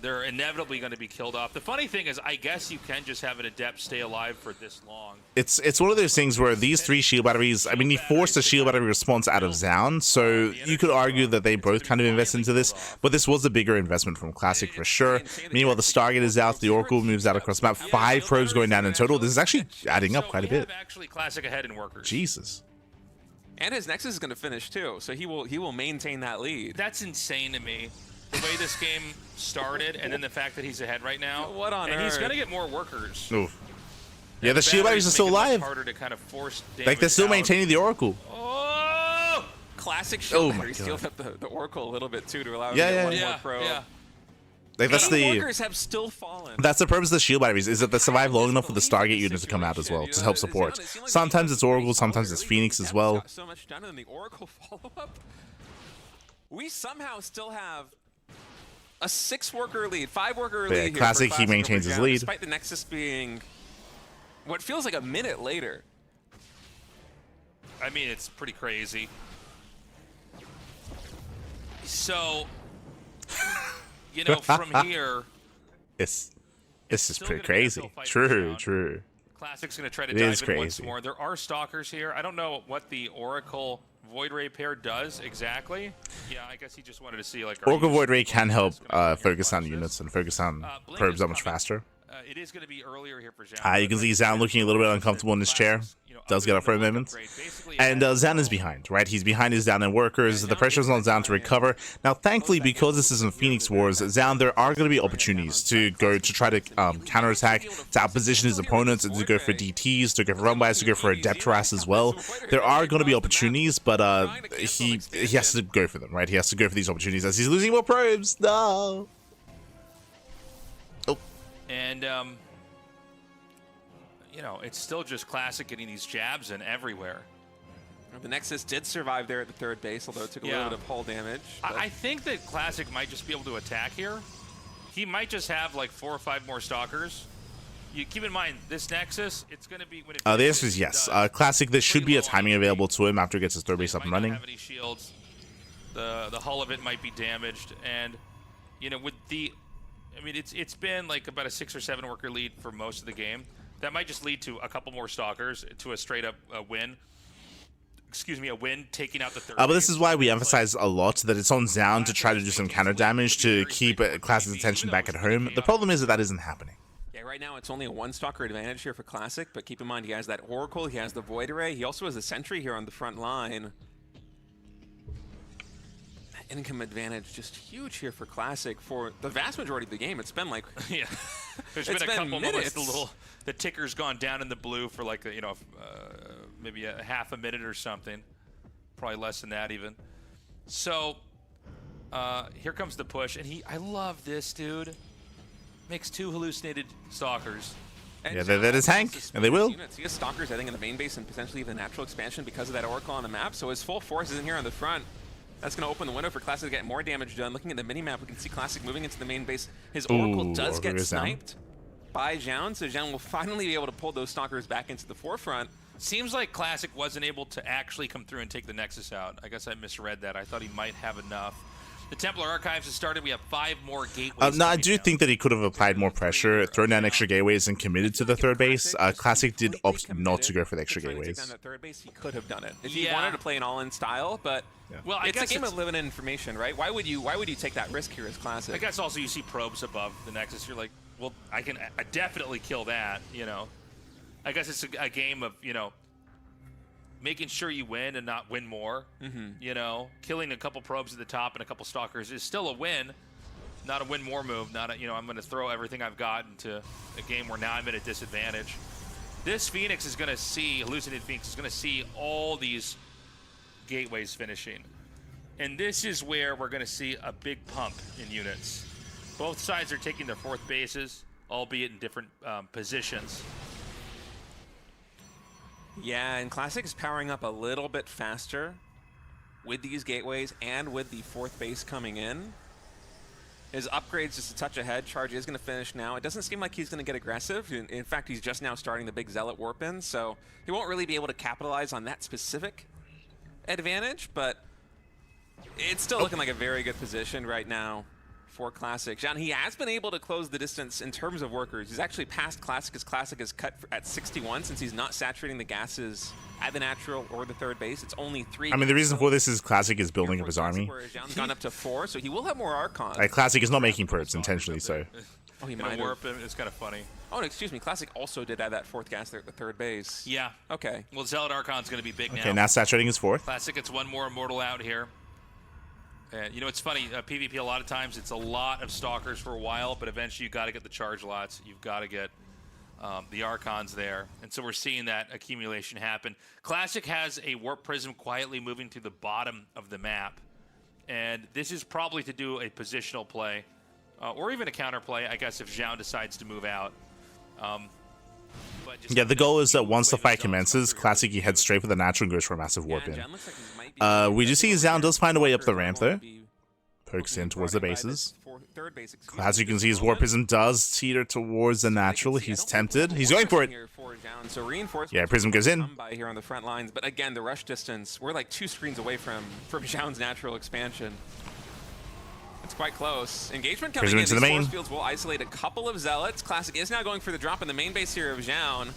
they're inevitably going to be killed off. The funny thing is, I guess you can just have an Adept stay alive for this long. It's one of those things where these 3 shield batteries, I mean, he forced a shield battery response out of Zoun, so you could argue that they both kind of invest into this, but this was a bigger investment from Classic for sure. Meanwhile, the Stargate is out, the Oracle moves out across the map, 5 probes going down in total. This is actually adding up quite a bit. Actually, Classic ahead in workers. Jesus. And his Nexus is going to finish too, so he will maintain that lead. That's insane to me. The way this game started, and then the fact that he's ahead right now. What on earth? And he's going to get more workers. Oof. Yeah, the shield batteries are still alive. Harder to kind of force like they're still maintaining the Oracle. Oh! Classic shield battery sealed up the Oracle a little bit too to allow him to get one more pro. Yeah. Like that's the workers have still fallen. That's the purpose of the shield batteries, is that they survive long enough for the Stargate unit to come out as well to help support. Sometimes it's Oracle, sometimes it's Phoenix as well. So much done in the Oracle follow-up. We somehow still have a 6-worker lead, 5-worker lead. Yeah, here Classic, he maintains his lead. Despite the Nexus being what feels like a minute later. I mean, it's pretty crazy. So, you know, from here... This is pretty crazy. True. Classic's going to try to dive in once more. There are stalkers here. I don't know what the Oracle Void Ray pair does exactly. Yeah, I guess he just wanted to see like... Oracle Void Ray can help focus on units and focus on probes that much faster. It is going to be earlier here for Zoun. You can see Zoun looking a little bit uncomfortable in his chair. You know, does get up for a moment. And Zoun is behind, right? He's behind his down end workers. The pressure's on Zoun to recover. Now, thankfully, because this isn't Phoenix Wars, Zoun, there are going to be opportunities to go to try to counterattack, to outposition his opponents, and to go for DTs, to go for run-bys, to go for adept harass as well. There are going to be opportunities, but he has to go for them, right? He has to go for these opportunities as he's losing more probes. No. Oh. And you know, it's still just Classic getting these jabs in everywhere. The Nexus did survive there at the third base, although it took a little bit of hull damage. I think that Classic might just be able to attack here. He might just have like 4 or 5 more Stalkers. You keep in mind, this Nexus, it's going to be... when it the answer is yes. Classic, there should be a timing available to him after he gets his third base up and running. Have any shields. The hull of it might be damaged. And, you know, with the... I mean, it's been like about a 6 or 7 worker lead for most of the game. That might just lead to a couple more Stalkers to a straight-up win. Excuse me, a win, taking out the third. But this is why we emphasize a lot that it's on Zoun to try to do some counter damage to keep Classic's attention back at home. The problem is that isn't happening. Yeah, right now it's only a 1 Stalker advantage here for Classic, but keep in mind he has that Oracle, he has the Void Array, he also has a Sentry here on the front line. Income advantage just huge here for Classic for the vast majority of the game. It's been like yeah, there's been a couple moments the ticker's gone down in the blue for like you know maybe a half a minute or something, probably less than that even. So here comes the push, and I love this dude. Makes 2 hallucinated Stalkers. And yeah, that is Hank, and they will. Units. He has Stalkers, I think, in the main base and potentially even natural expansion because of that Oracle on the map. So his full force is in here on the front. That's going to open the window for Classic to get more damage done. Looking at the mini-map, we can see Classic moving into the main base. His Oracle does get sniped by Zoun, so Zoun will finally be able to pull those Stalkers back into the forefront. Seems like Classic wasn't able to actually come through and take the Nexus out. I guess I misread that. I thought he might have enough. The Templar Archives has started. We have 5 more gateways. No, I do think that he could have applied more pressure, thrown down extra gateways, and committed to the third base. Classic did opt not to go for the extra gateways. Down that third base, he could have done it if he wanted to play an all-in style, but well, it's a game of limited information, right? Why would you take that risk here as Classic? I guess also you see probes above the Nexus. You're like, well, I definitely kill that. You know, I guess it's a game of making sure you win and not win more. You know, killing a couple probes at the top and a couple Stalkers is still a win, not a win more move. Not a, I'm going to throw everything I've got into a game where now I'm at a disadvantage. This Phoenix is going to see, Hallucinated Phoenix is going to see all these gateways finishing. And this is where we're going to see a big pump in units. Both sides are taking their 4th bases, albeit in different positions. Yeah, and Classic is powering up a little bit faster with these gateways and with the 4th base coming in. His upgrade's just a touch ahead. Charge is going to finish now. It doesn't seem like he's going to get aggressive. In fact, he's just now starting the big Zealot warp in, so he won't really be able to capitalize on that specific advantage, but it's still looking like a very good position right now for Classic. John, he has been able to close the distance in terms of workers. He's actually passed Classic as Classic is cut at 61 since he's not saturating the gases at the natural or the third base. It's only 3. I mean, the reason for this is Classic is building up his army. He's gone up to 4, so he will have more Archons. Classic is not making probes intentionally, so. Oh, he might warp him. It's kind of funny. Oh, no, excuse me. Classic also did have that 4th gas there at the third base. Yeah. Okay. Well, Zealot Archon's going to be big now. Okay, now saturating his 4th. Classic gets 1 more Immortal out here. And, it's funny, PvP a lot of times, it's a lot of Stalkers for a while, but eventually you've got to get the charge lots. You've got to get the Archons there. And so we're seeing that accumulation happen. Classic has a Warp Prism quietly moving to the bottom of the map. And this is probably to do a positional play, or even a counter play, I guess, if Zoun decides to move out. Yeah, the goal is that once the fight commences, Classic he heads straight for the natural and goes for a massive warp in. We do see Zoun does find a way up the ramp though. Pokes in towards the bases. As you can see, his Warp Prism does teeter towards the natural. He's tempted. He's going for it. Yeah, Prism goes in. By here on the front lines, but again, the rush distance, we're like 2 screens away from Zoun's natural expansion. It's quite close. Engagement coming in. Into the main. Force fields will isolate a couple of Zealots. Classic is now going for the drop in the main base here of Zoun.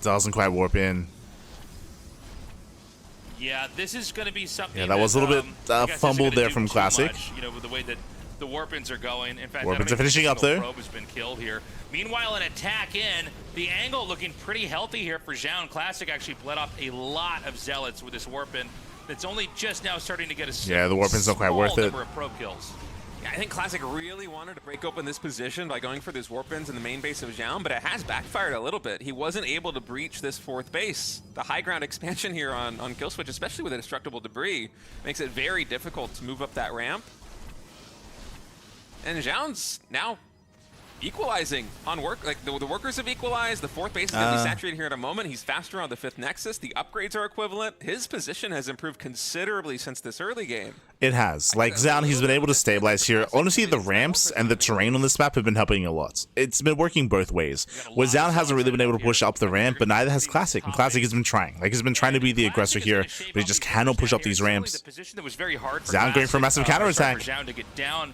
Doesn't quite warp in. Yeah, this is going to be something. Yeah, that was a little bit fumbled there from Classic. With the The Warpins are going. In fact, Warpins are finishing up though. Probe has been killed here. Meanwhile, an attack in. The angle looking pretty healthy here for Zoun. Classic actually bled off a lot of Zealots with this Warpin. That's only just now starting to get a yeah, the Warpin's not quite worth it. Number of probe kills. Yeah, I think Classic really wanted to break open this position by going for these Warpins in the main base of Zoun, but it has backfired a little bit. He wasn't able to breach this 4th base. The high ground expansion here on Kill Switch, especially with the destructible debris, makes it very difficult to move up that ramp. And Zoun's now equalizing on work. Like the workers have equalized. The 4th base is going to be saturated here in a moment. He's faster on the 5th Nexus. The upgrades are equivalent. His position has improved considerably since this early game. It has. Like Zoun, he's been able to stabilize here. Honestly, the ramps and the terrain on this map have been helping a lot. It's been working both ways. Where Zoun hasn't really been able to push up the ramp, but neither has Classic. And Classic has been trying. Like, he's been trying to be the aggressor here, but he just cannot push up these ramps. Zoun going for a massive counterattack. Zoun to get down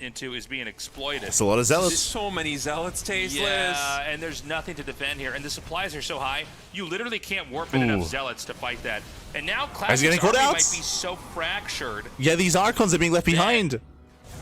into is being exploited. It's a lot of Zealots. There's so many Zealots, Tasteless. Yeah, and there's nothing to defend here. And the supplies are so high, you literally can't warp in enough Zealots to fight that. And now Classic's army might be so fractured. Yeah, these Archons are being left behind.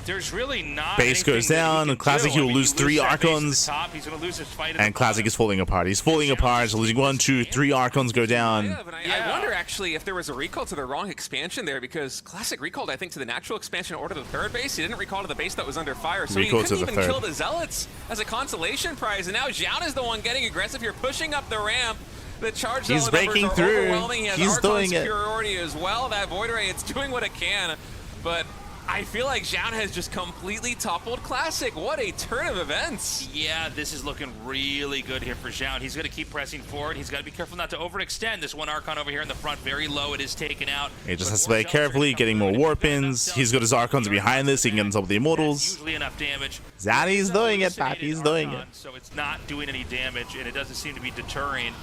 There's really not base goes down, and Classic, he will lose 3 Archons. He's going to lose his fight and Classic is falling apart. He's falling apart, losing 1, 2, 3 Archons go down. Yeah, but I wonder actually if there was a recall to the wrong expansion there, because Classic recalled, I think, to the natural expansion order to the 3rd base. He didn't recall to the base that was under fire, so he couldn't even kill the Zealots as a consolation prize. And now Zoun is the one getting aggressive here, pushing up the ramp. The charge He's breaking through. He has He's doing it. Superiority as well. That Void Ray, it's doing what it can, but I feel like Zoun has just completely toppled Classic. What a turn of events. Yeah, this is looking really good here for Zoun. He's going to keep pressing forward. He's got to be careful not to overextend. This one Archon over here in the front, very low. It is taken out. He just has to play carefully, getting more Warpins. He's got his Archons behind this. He can get on top of the Immortals. Usually enough damage. Zanny's doing it, Pat. He's doing it. So it's not doing any damage, and it doesn't seem to be deterring.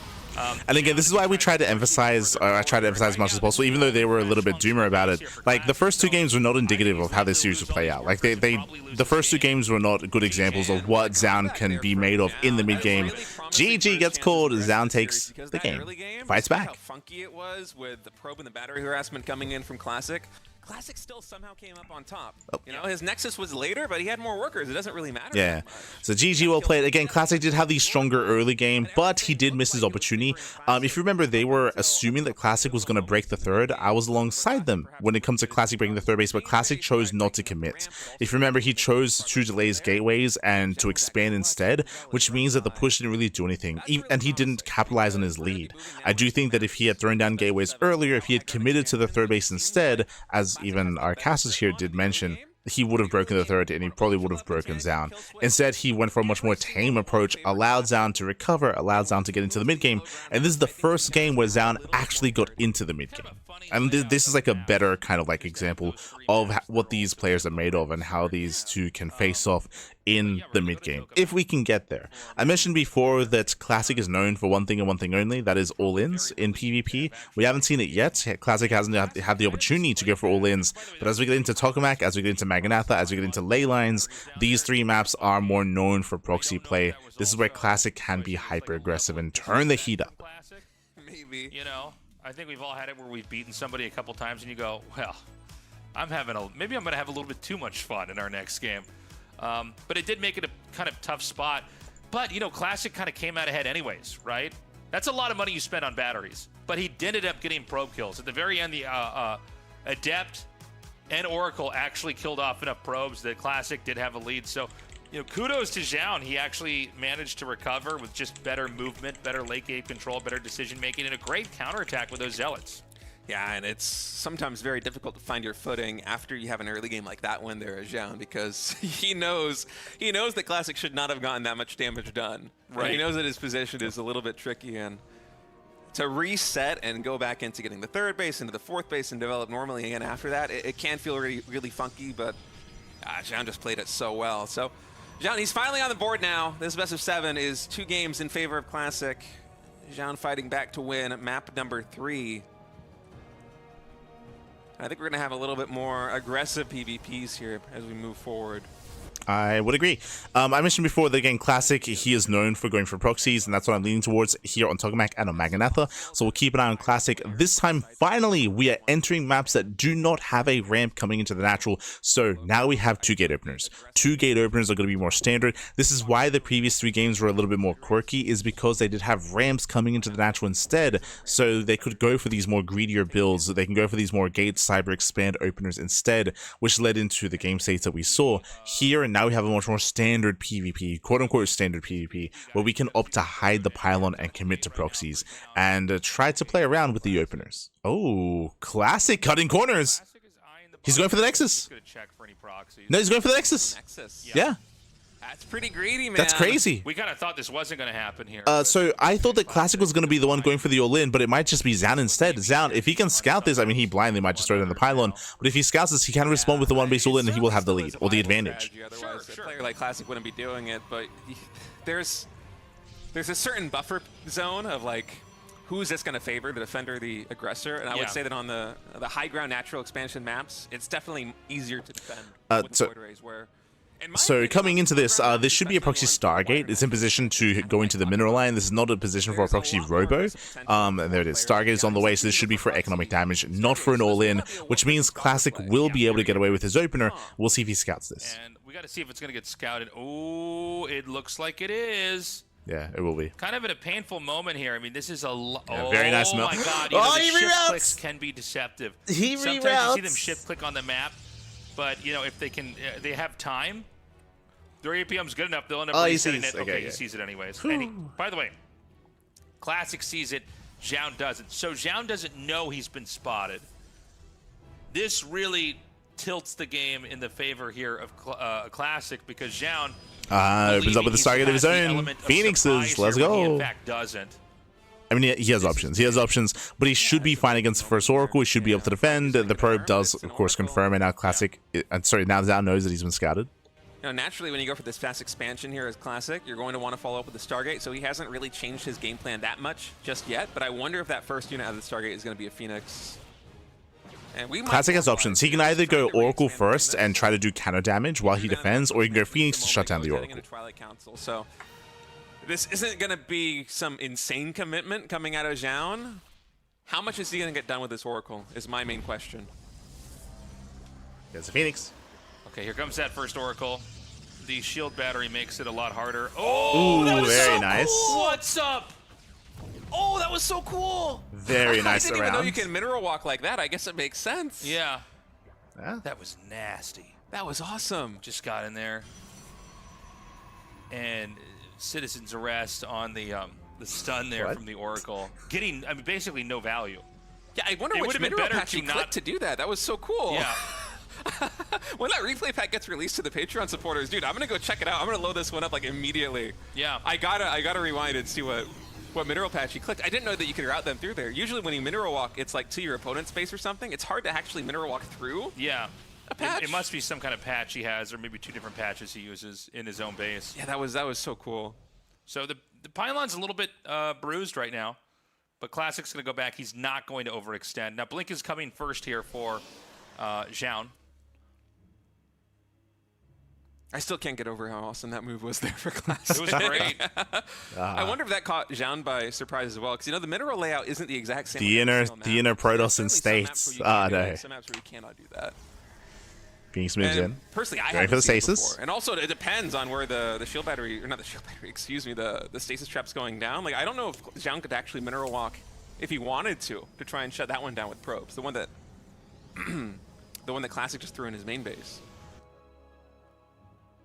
And again, this is why we try to emphasize, I try to emphasize as much as possible, even though they were a little bit doomer about it. Like, the first 2 games were not indicative of how this series would play out. Like, the first 2 games were not good examples of what Zoun can be made of in the mid-game. GG gets called, Zoun takes the game, fights back. How funky it was with the probe and the battery harassment coming in from Classic. Classic still somehow came up on top. You know, his Nexus was later, but he had more workers. It doesn't really matter. Yeah. So GG, well played. Again, Classic did have the stronger early game, but he did miss his opportunity. If you remember, they were assuming that Classic was going to break the 3rd. I was alongside them when it comes to Classic breaking the 3rd base, but Classic chose not to commit. If you remember, he chose to delay his gateways and to expand instead, which means that the push didn't really do anything, and he didn't capitalize on his lead. I do think that if he had thrown down gateways earlier, if he had committed to the 3rd base instead, as even our casters here did mention, he would have broken the 3rd and he probably would have broken Zoun. Instead, he went for a much more tame approach, allowed Zoun to recover, allowed Zoun to get into the mid game, and this is the first game where Zoun actually got into the mid game. And this is like a better kind of like example of what these players are made of and how these two can face off in the mid game, if we can get there. I mentioned before that Classic is known for one thing and one thing only, that is all-ins in PvP. We haven't seen it yet. Classic hasn't had the opportunity to go for all-ins, but as we get into Tokamak, as we get into Magnatha, as we get into Leylines, these 3 maps are more known for proxy play. This is where Classic can be hyper-aggressive and turn the heat up. Maybe. You know, I think we've all had it where we've beaten somebody a couple times and you go, well, maybe I'm going to have a little bit too much fun in our next game. But it did make it a kind of tough spot. But, you know, Classic kind of came out ahead anyways, right? That's a lot of money you spent on batteries. But he did end up getting probe kills. At the very end, the Adept and Oracle actually killed off enough probes that Classic did have a lead. So, you know, kudos to Zoun. He actually managed to recover with just better movement, better late game control, better decision making, and a great counterattack with those Zealots. Yeah, and it's sometimes very difficult to find your footing after you have an early game like that when there is Zoun, because he knows that Classic should not have gotten that much damage done. Right. He knows that his position is a little bit tricky, and to reset and go back into getting the 3rd base, into the 4th base, and develop normally again after that, it can feel really, really funky, but Zoun just played it so well. So, Zoun, he's finally on the board now. This best of 7 is 2 games in favor of Classic. Zoun fighting back to win map number 3. I think we're going to have a little bit more aggressive PvPs here as we move forward. I would agree. I mentioned before that again, Classic, he is known for going for proxies, and that's what I'm leaning towards here on Tokamak and on Maganatha. So we'll keep an eye on Classic. This time, finally, we are entering maps that do not have a ramp coming into the natural. So now we have 2 gate openers. 2 gate openers are going to be more standard. This is why the previous 3 games were a little bit more quirky, is because they did have ramps coming into the natural instead. So they could go for these more greedier builds. They can go for these more gate cyber expand openers instead, which led into the game states that we saw here. And now we have a much more standard PvP, quote-unquote standard PvP, where we can opt to hide the pylon and commit to proxies, and try to play around with the openers. Oh, Classic cutting corners. He's going for the Nexus. No, he's going for the Nexus. Yeah. That's pretty greedy, man. That's crazy. We kind of thought this wasn't going to happen here. So I thought that Classic was going to be the one going for the all-in, but it might just be Zoun instead. Zoun, if he can scout this, I mean, he blindly might just throw it in the pylon, but if he scouts this, he can respond with the one-base all-in, and he will have the lead, or the advantage. Otherwise, a player like Classic wouldn't be doing it, but there's a certain buffer zone of, like, who's this going to favor, the defender, the aggressor, and I would say that on the high ground natural expansion maps, it's definitely easier to defend with the void rays, where... So coming into this, this should be a proxy Stargate. It's in position to go into the mineral line. This is not a position for a proxy Robo. And there it is. Stargate is on the way, so this should be for economic damage, not for an all-in, which means Classic will be able to get away with his opener. We'll see if he scouts this. And we got to see if it's going to get scouted. Oh, it looks like it is. Yeah, it will be. Kind of at a painful moment here. I mean, this is a... very nice Oh, melt. my God. He the shift reroutes! clicks can be deceptive. He Sometimes reroutes! you see them shift click on the map, but, you know, if they can... they have time. Their APM's good enough, they'll end up resetting it. Okay, he sees it anyways. And by the way, Classic sees it, Zoun doesn't. So Zoun doesn't know he's been spotted. This really tilts the game in the favor here of Classic, because Zoun opens up with a Stargate of his own. Phoenixes, let's go. He in fact doesn't. I mean, he has options. He has options, but he should be fine against the first Oracle. He should be able to defend. The probe does, of course, confirm, and now Classic... now Zoun knows that he's been scouted. You know, naturally, when you go for this fast expansion here as Classic, you're going to want to follow up with the Stargate, so he hasn't really changed his game plan that much just yet, but I wonder if that first unit out of the Stargate is going to be a Phoenix. And Classic has options. He can either go Oracle first and try to do counter damage while he defends, or he can go Phoenix to shut down the Oracle. So this isn't going to be some insane commitment coming out of Zoun. How much is he going to get done with this Oracle is my main question. There's a Phoenix. Okay, here comes that first Oracle. The shield battery makes it a lot harder. Oh, that was very nice. Cool. What's up? Oh, that was so cool. Very nice I didn't around. even know you can mineral walk like that. I guess it makes sense. Yeah. Yeah. That was nasty. That was awesome. Just got in there. And citizen's arrest on the stun there from the Oracle. Getting, I mean, basically no value. Yeah, I wonder which mineral patch you clicked to do that. That was so cool. Yeah. When that replay pack gets released to the Patreon supporters, dude, I'm gonna go check it out. I'm gonna load this one up like immediately. Yeah. I gotta rewind and see what mineral patch you clicked. I didn't know that you could route them through there. Usually when you mineral walk, it's like to your opponent's space or something. It's hard to actually mineral walk through. Yeah. A patch. It must be some kind of patch he has, or maybe 2 different patches he uses in his own base. Yeah, that was so cool. So the pylon's a little bit bruised right now, but Classic's gonna go back. He's not going to overextend. Now Blink is coming first here for Zoun. I still can't get over how awesome that move was there for Classic. It was great. I wonder if that caught Zoun by surprise as well, because you know the mineral layout isn't the exact same. The inner Protoss in states. No. Some maps where you cannot do that. Phoenix moves in. Personally, I Going haven't for the seen it stasis. before. And also, it depends on where the shield battery, or not the shield battery, excuse me, the stasis trap's going down. Like, I don't know if Zoun could actually mineral walk if he wanted to try and shut that one down with probes. The one that, the one that Classic just threw in his main base.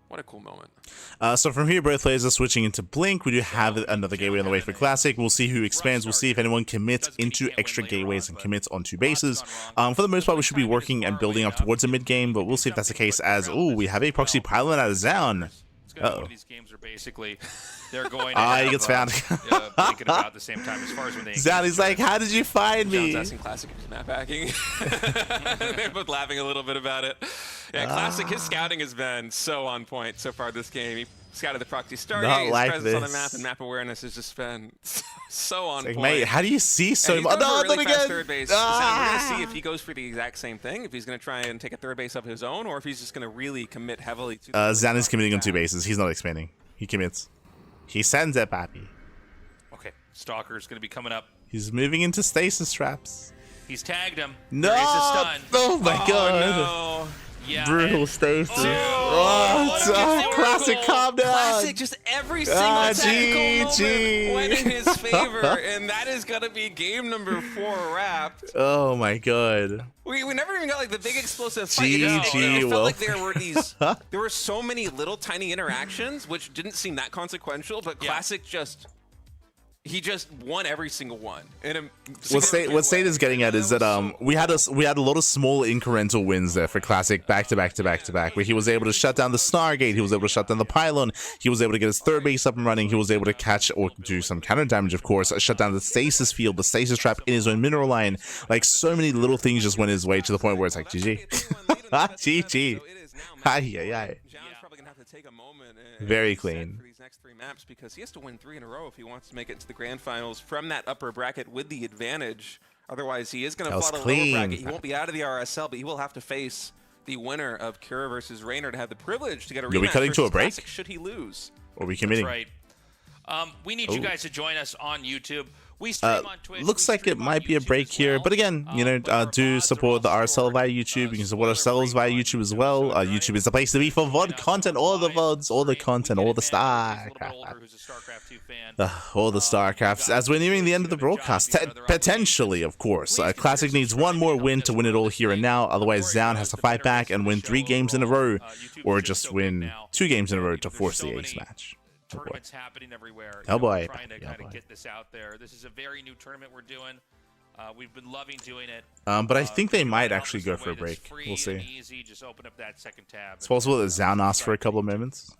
What a cool moment. So from here, both players are switching into Blink. We do have another gateway on the way for Classic. We'll see who expands. We'll see if anyone commits into extra gateways and commits onto bases. For the most part, we should be working and building up towards a mid-game, but we'll see if that's the case as, ooh, we have a proxy pylon out of Zoun. Uh-oh. These games are basically, they're going he gets found. Blink at about the same time as far as when they Zoun, he's like, how did you find me? Zoun's asking Classic if he's map hacking. They're both laughing a little bit about it. Yeah, Classic, his scouting has been so on point so far this game. scouted the proxy Not Stargate. like His presence on the this. map and map awareness has just been so on Like, point. mate, how do you see so And he's much? going for a No, really not fast again. third base. Ah! We're going to see if he goes for the exact same thing, if he's going to try and take a third base of his own, or if he's just going to really commit heavily to the Zoun is committing on 2 bases. He's not expanding. He commits. He sends it, papi. Okay, Stalker's going to be coming up. He's moving into stasis traps. He's tagged him. No! There is a stun. Oh my god. No. Yeah, Brutal and- stasis. Oh, What? what a Classic, calm down. Classic, just every single technical GG. moment went in his favor, and that is going to be game number 4 wrapped. Oh my god. We never even got like the big explosive fight. GG, It felt like Wolf. there were there were so many little tiny interactions which didn't seem that consequential, but Yeah. Classic he just won every single one. What State is getting at is that we had a lot of small incremental wins there for Classic back to back to back to back, where he was able to shut down the Stargate, he was able to shut down the pylon, he was able to get his third base up and running, he was able to catch or do some counter damage, of course, shut down the stasis field, the stasis trap in his own mineral line. Like, so many little things just went his way to the point where it's like GG. GG. Ay. Take a moment and Very set clean. for these next 3 maps, because he has to win 3 in a row if he wants to make it to the grand finals from that upper bracket with the advantage. Otherwise, he is going to That was fall to the clean. lower bracket. He won't be out of the RSL, but he will have to face the winner of Kura versus Raynor to have the privilege to get a rematch. we cutting to a versus break? Classic should he lose. Or we committing? That's right. We need you guys to join us on YouTube. We stream on Twitch. Looks we like it stream on might be a YouTube break as here, well. but again, you know, But our do VODs support are the all RSL via stored, YouTube. You can support spoiler-free ourselves via on YouTube as YouTube, well. so YouTube is the place to be for VOD content, all the VODs, all the content, all the StarCraft. All the StarCrafts. As we're nearing the end of the broadcast, potentially, of course. Classic needs one more win to win it all here and now. Otherwise, Zoun has to fight back and win 3 games in a row, or just win 2 games in a row to force the ace match. Tournaments happening everywhere. Oh boy. Trying to Yeah, kind of boy. get this out there. This is a very new tournament we're doing. We've been loving doing it. But I think they might Help actually us go in for a way that's break. free We'll see. and easy. Just open up that second tab. It's possible that Zoun asks for a couple of moments.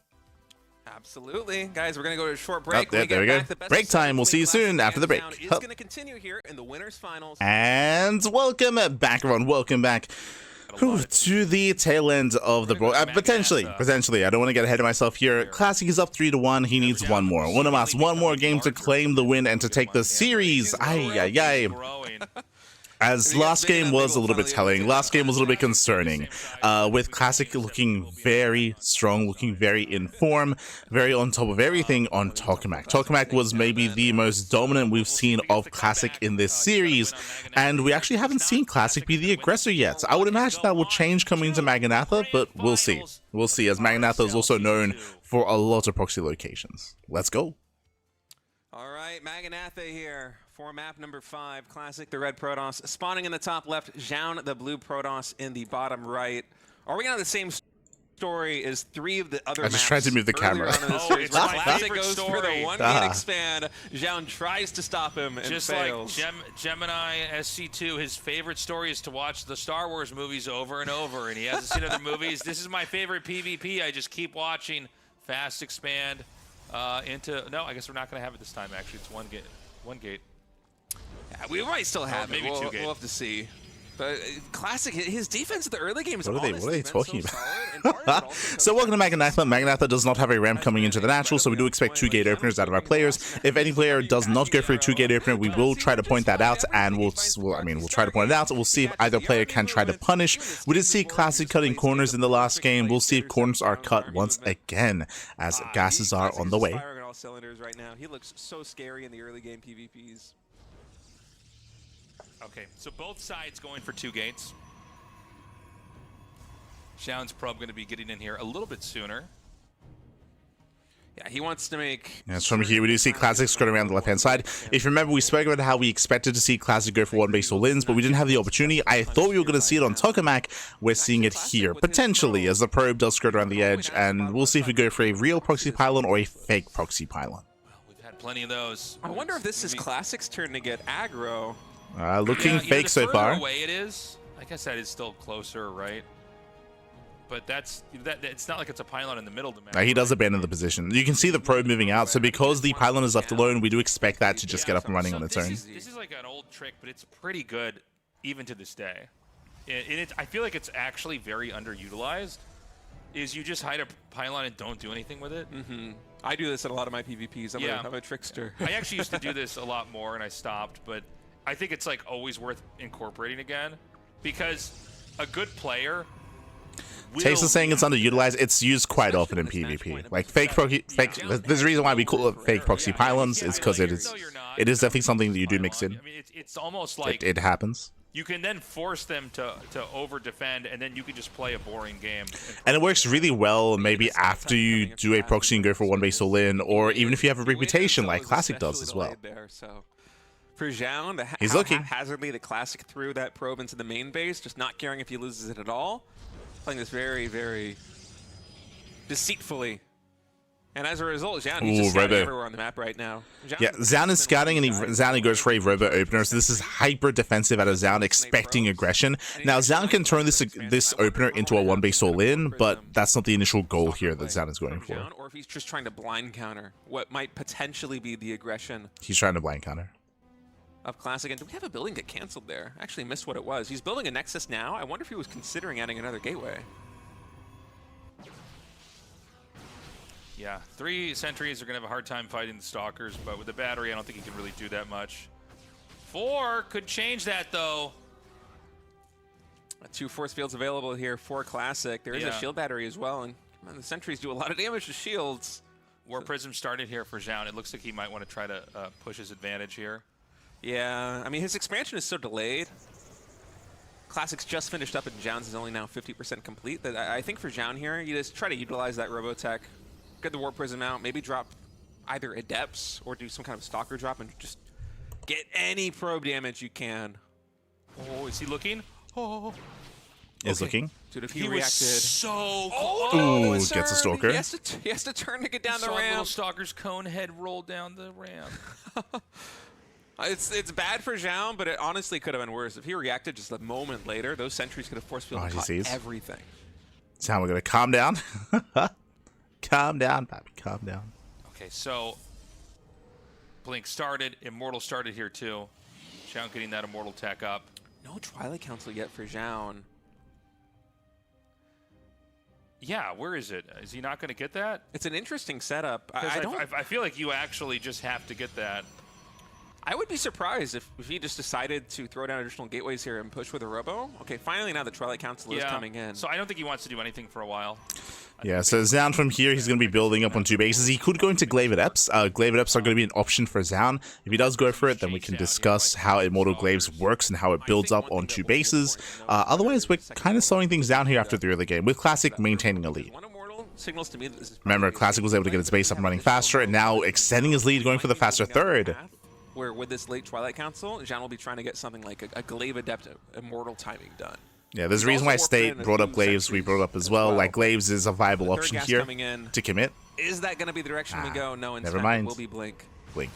Absolutely. Guys, we're going to go to a short break. Oh, there we go. Break time. We'll see you soon after the break. Is going to continue here in the winners finals. And welcome back, everyone. Welcome back to the tail end of the potentially. I don't want to get ahead of myself here. Classic is up 3-1. He needs one more. Unamas, one more game to claim the win and to take the series. Ay. As last game was a little bit telling, last game was a little bit concerning, with Classic looking very strong, looking very in form, very on top of everything on Tokamak. Tokamak was maybe the most dominant we've seen of Classic in this series, and we actually haven't seen Classic be the aggressor yet. I would imagine that will change coming into Maganatha, but we'll see. We'll see, as Maganatha is also known for a lot of proxy locations. Let's go. All right, Maganatha here for map number 5. Classic, the red Protoss. Spawning in the top left, Zoun, the blue Protoss in the bottom right. Are we going to have the same story as 3 of the other maps? I just tried to move the camera. It's my Classic favorite goes for the story. 1-gate expand. Zoun tries to stop him and Just fails. like Gemini SC2, his favorite story is to watch the Star Wars movies over and over, and he hasn't seen other movies. This is my favorite PvP. I just keep watching. Fast expand into... No, I guess we're not going to have it this time, actually. It's one gate. Yeah, we might still have maybe it. 2 We'll games. have to see. But Classic, his defense in the early game is What are they honestly talking been so about? solid, and part of it also So welcome to Maganatha. Maganatha does not have a ramp coming into the natural, so we do expect 2 gate openers out of our players. If any player does not go for a 2 gate opener, we will try to point that out, and we'll try to point it out. We'll see if either player can try to punish. We did see Classic cutting corners in the last game. We'll see if corners are cut once again, as gases are on the way. Firing on all cylinders right now. He looks so scary in the early game PvPs. Okay, so both sides going for 2 gates. Zoun's probe going to be getting in here a little bit sooner. Yeah, he wants to make... Yes, from here we do see Classic skirting around the left-hand side. If you remember, we spoke about how we expected to see Classic go for 1 base all ins, but we didn't have the opportunity. I thought we were going to see it on Tokamak. We're seeing it here, potentially, as the probe does skirt around the edge, and we'll see if we go for a real proxy pylon or a fake proxy pylon. We've had plenty of those. I wonder if this is Classic's turn to get aggro. Looking Yeah, fake the so further far. away it is, I guess that is still closer, right? But it's not like it's a pylon in the middle of the map. He does abandon the position. You can see the probe moving out, so because the pylon is left alone, we do expect that to just get up and running on its own. This is like an old trick, but it's pretty good even to this day. I feel like it's actually very underutilized. is you just hide a pylon and don't do anything with it. I do this in a lot of my PvPs. I'm a trickster. I actually used to do this a lot more, and I stopped. But I think it's like always worth incorporating again, because a good player. Taste is saying it's underutilized. It's used quite often in PvP. Like fake proxy. There's a reason why we call it fake proxy pylons. Is because it is definitely something that you do mix in. I mean, it's almost like it happens. You can then force them to over-defend, and then you can just play a boring game. And it works really well maybe after you do a proxy and go for one base all in, or even if you have a reputation like Classic does as well. For Zoun, he's looking. Haphazardly, the Classic threw that probe into the main base, just not caring if he loses it at all. Playing this very, very deceitfully. And as a result, Zoun, he's just scouting everywhere on the map right now. Zoun is scouting, and Zoun goes for a robo opener. So this is hyper defensive out of Zoun, expecting aggression. Now Zoun can turn this opener into a one base all in, but that's not the initial goal here that Zoun is going for. Or if he's just trying to blind counter what might potentially be the aggression. He's trying to blind counter. Of Classic. And do we have a building get canceled there? I actually missed what it was. He's building a Nexus now. I wonder if he was considering adding another gateway. Yeah, 3 sentries are going to have a hard time fighting the Stalkers, but with the battery, I don't think he can really do that much. 4 could change that, though. 2 force fields available here for Classic. There is a shield battery as well, and man, the sentries do a lot of damage to shields. War Prism started here for Zoun. It looks like he might want to try to push his advantage here. Yeah, I mean, his expansion is so delayed. Classic's just finished up, and Zoun's is only now 50% complete. That I think for Zoun here, you just try to utilize that Robotech. Get the War Prism out, maybe drop either Adepts or do some kind of Stalker drop and just get any probe damage you can. Oh, is he looking? Oh. Is looking. Dude, if he reacted. Was so Ooh, gets a Stalker. He has to turn to get down the ramp. Little Stalker's cone head roll down the ramp. It's bad for Zoun, but it honestly could have been worse. If he reacted just a moment later, those sentries could have force fielded everything. So we're going to calm down. Calm down, Bobby. Calm down. Okay, so Blink started. Immortal started here, too. Zoun getting that Immortal tech up. No Twilight Council yet for Zoun. Yeah, where is it? Is he not going to get that? It's an interesting setup. I feel like you actually just have to get that. I would be surprised if he just decided to throw down additional gateways here and push with a robo. Okay, finally now the Twilight Council is coming in. So I don't think he wants to do anything for a while. Yeah, so Zoun from here, he's going to be building up on 2 bases. He could go into Glaive Adepts. Glaive Adepts are going to be an option for Zoun. If he does go for it, then we can discuss how Immortal Glaives works and how it builds up on 2 bases. Otherwise, we're kind of slowing things down here after the early game, with Classic maintaining a lead. Signals to me Remember, Classic was able to get his base up and running faster, and now extending his lead, going for the faster third. Where with this late Twilight Council, Zoun will be trying to get something like a Glaive Adept Immortal timing done. Yeah, there's a reason why State brought up Glaives, we brought up as well. Like, Glaives is a viable option here to commit. Is that going to be the direction we go? No, instead never mind. It will be Blink. Blink.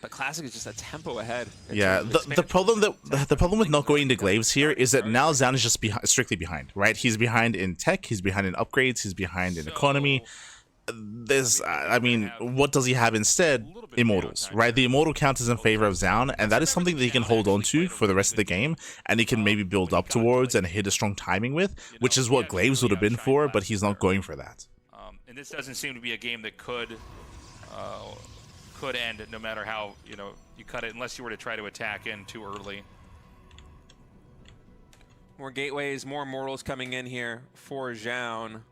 But Classic is just a tempo ahead. Yeah, the problem with not going into Glaives here is that now Zoun is just strictly behind, right? He's behind in tech, he's behind in upgrades, he's behind in economy. I mean, what does he have instead? Immortals, right? The Immortal count is in favor of Zoun, and that is something that he can hold on to for the rest of the game, and he can maybe build up towards and hit a strong timing with, which is what Glaives would have been for, but he's not going for that. And this doesn't seem to be a game that could end no matter how, you cut it, unless you were to try to attack in too early. More gateways, more Immortals coming in here for Zoun.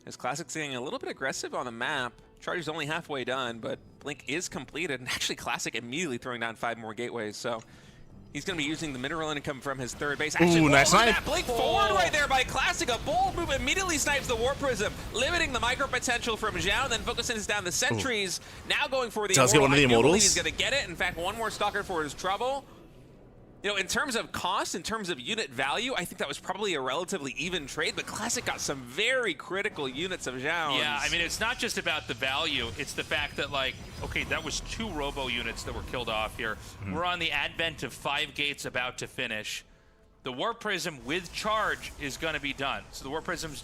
His Classic's getting a little bit aggressive on the map. Charge is only halfway done, but Blink is completed. And actually, Classic immediately throwing down 5 more gateways. So he's going to be using the mineral income from his third base. Actually, ooh, nice knife. Blink forward right there by Classic. A bold move immediately snipes the War Prism, limiting the micro potential from Zoun, then focusing down the sentries. Ooh. Now going for the Does get one of the Immortals. He's going to get it. In fact, one more Stalker for his trouble. In terms of cost, in terms of unit value, I think that was probably a relatively even trade, but Classic got some very critical units of Zoun's. Yeah, I mean, it's not just about the value. It's the fact that, okay, that was 2 robo units that were killed off here. Mm-hmm. We're on the advent of 5 gates about to finish. The War Prism with charge is going to be done. So the War Prism's,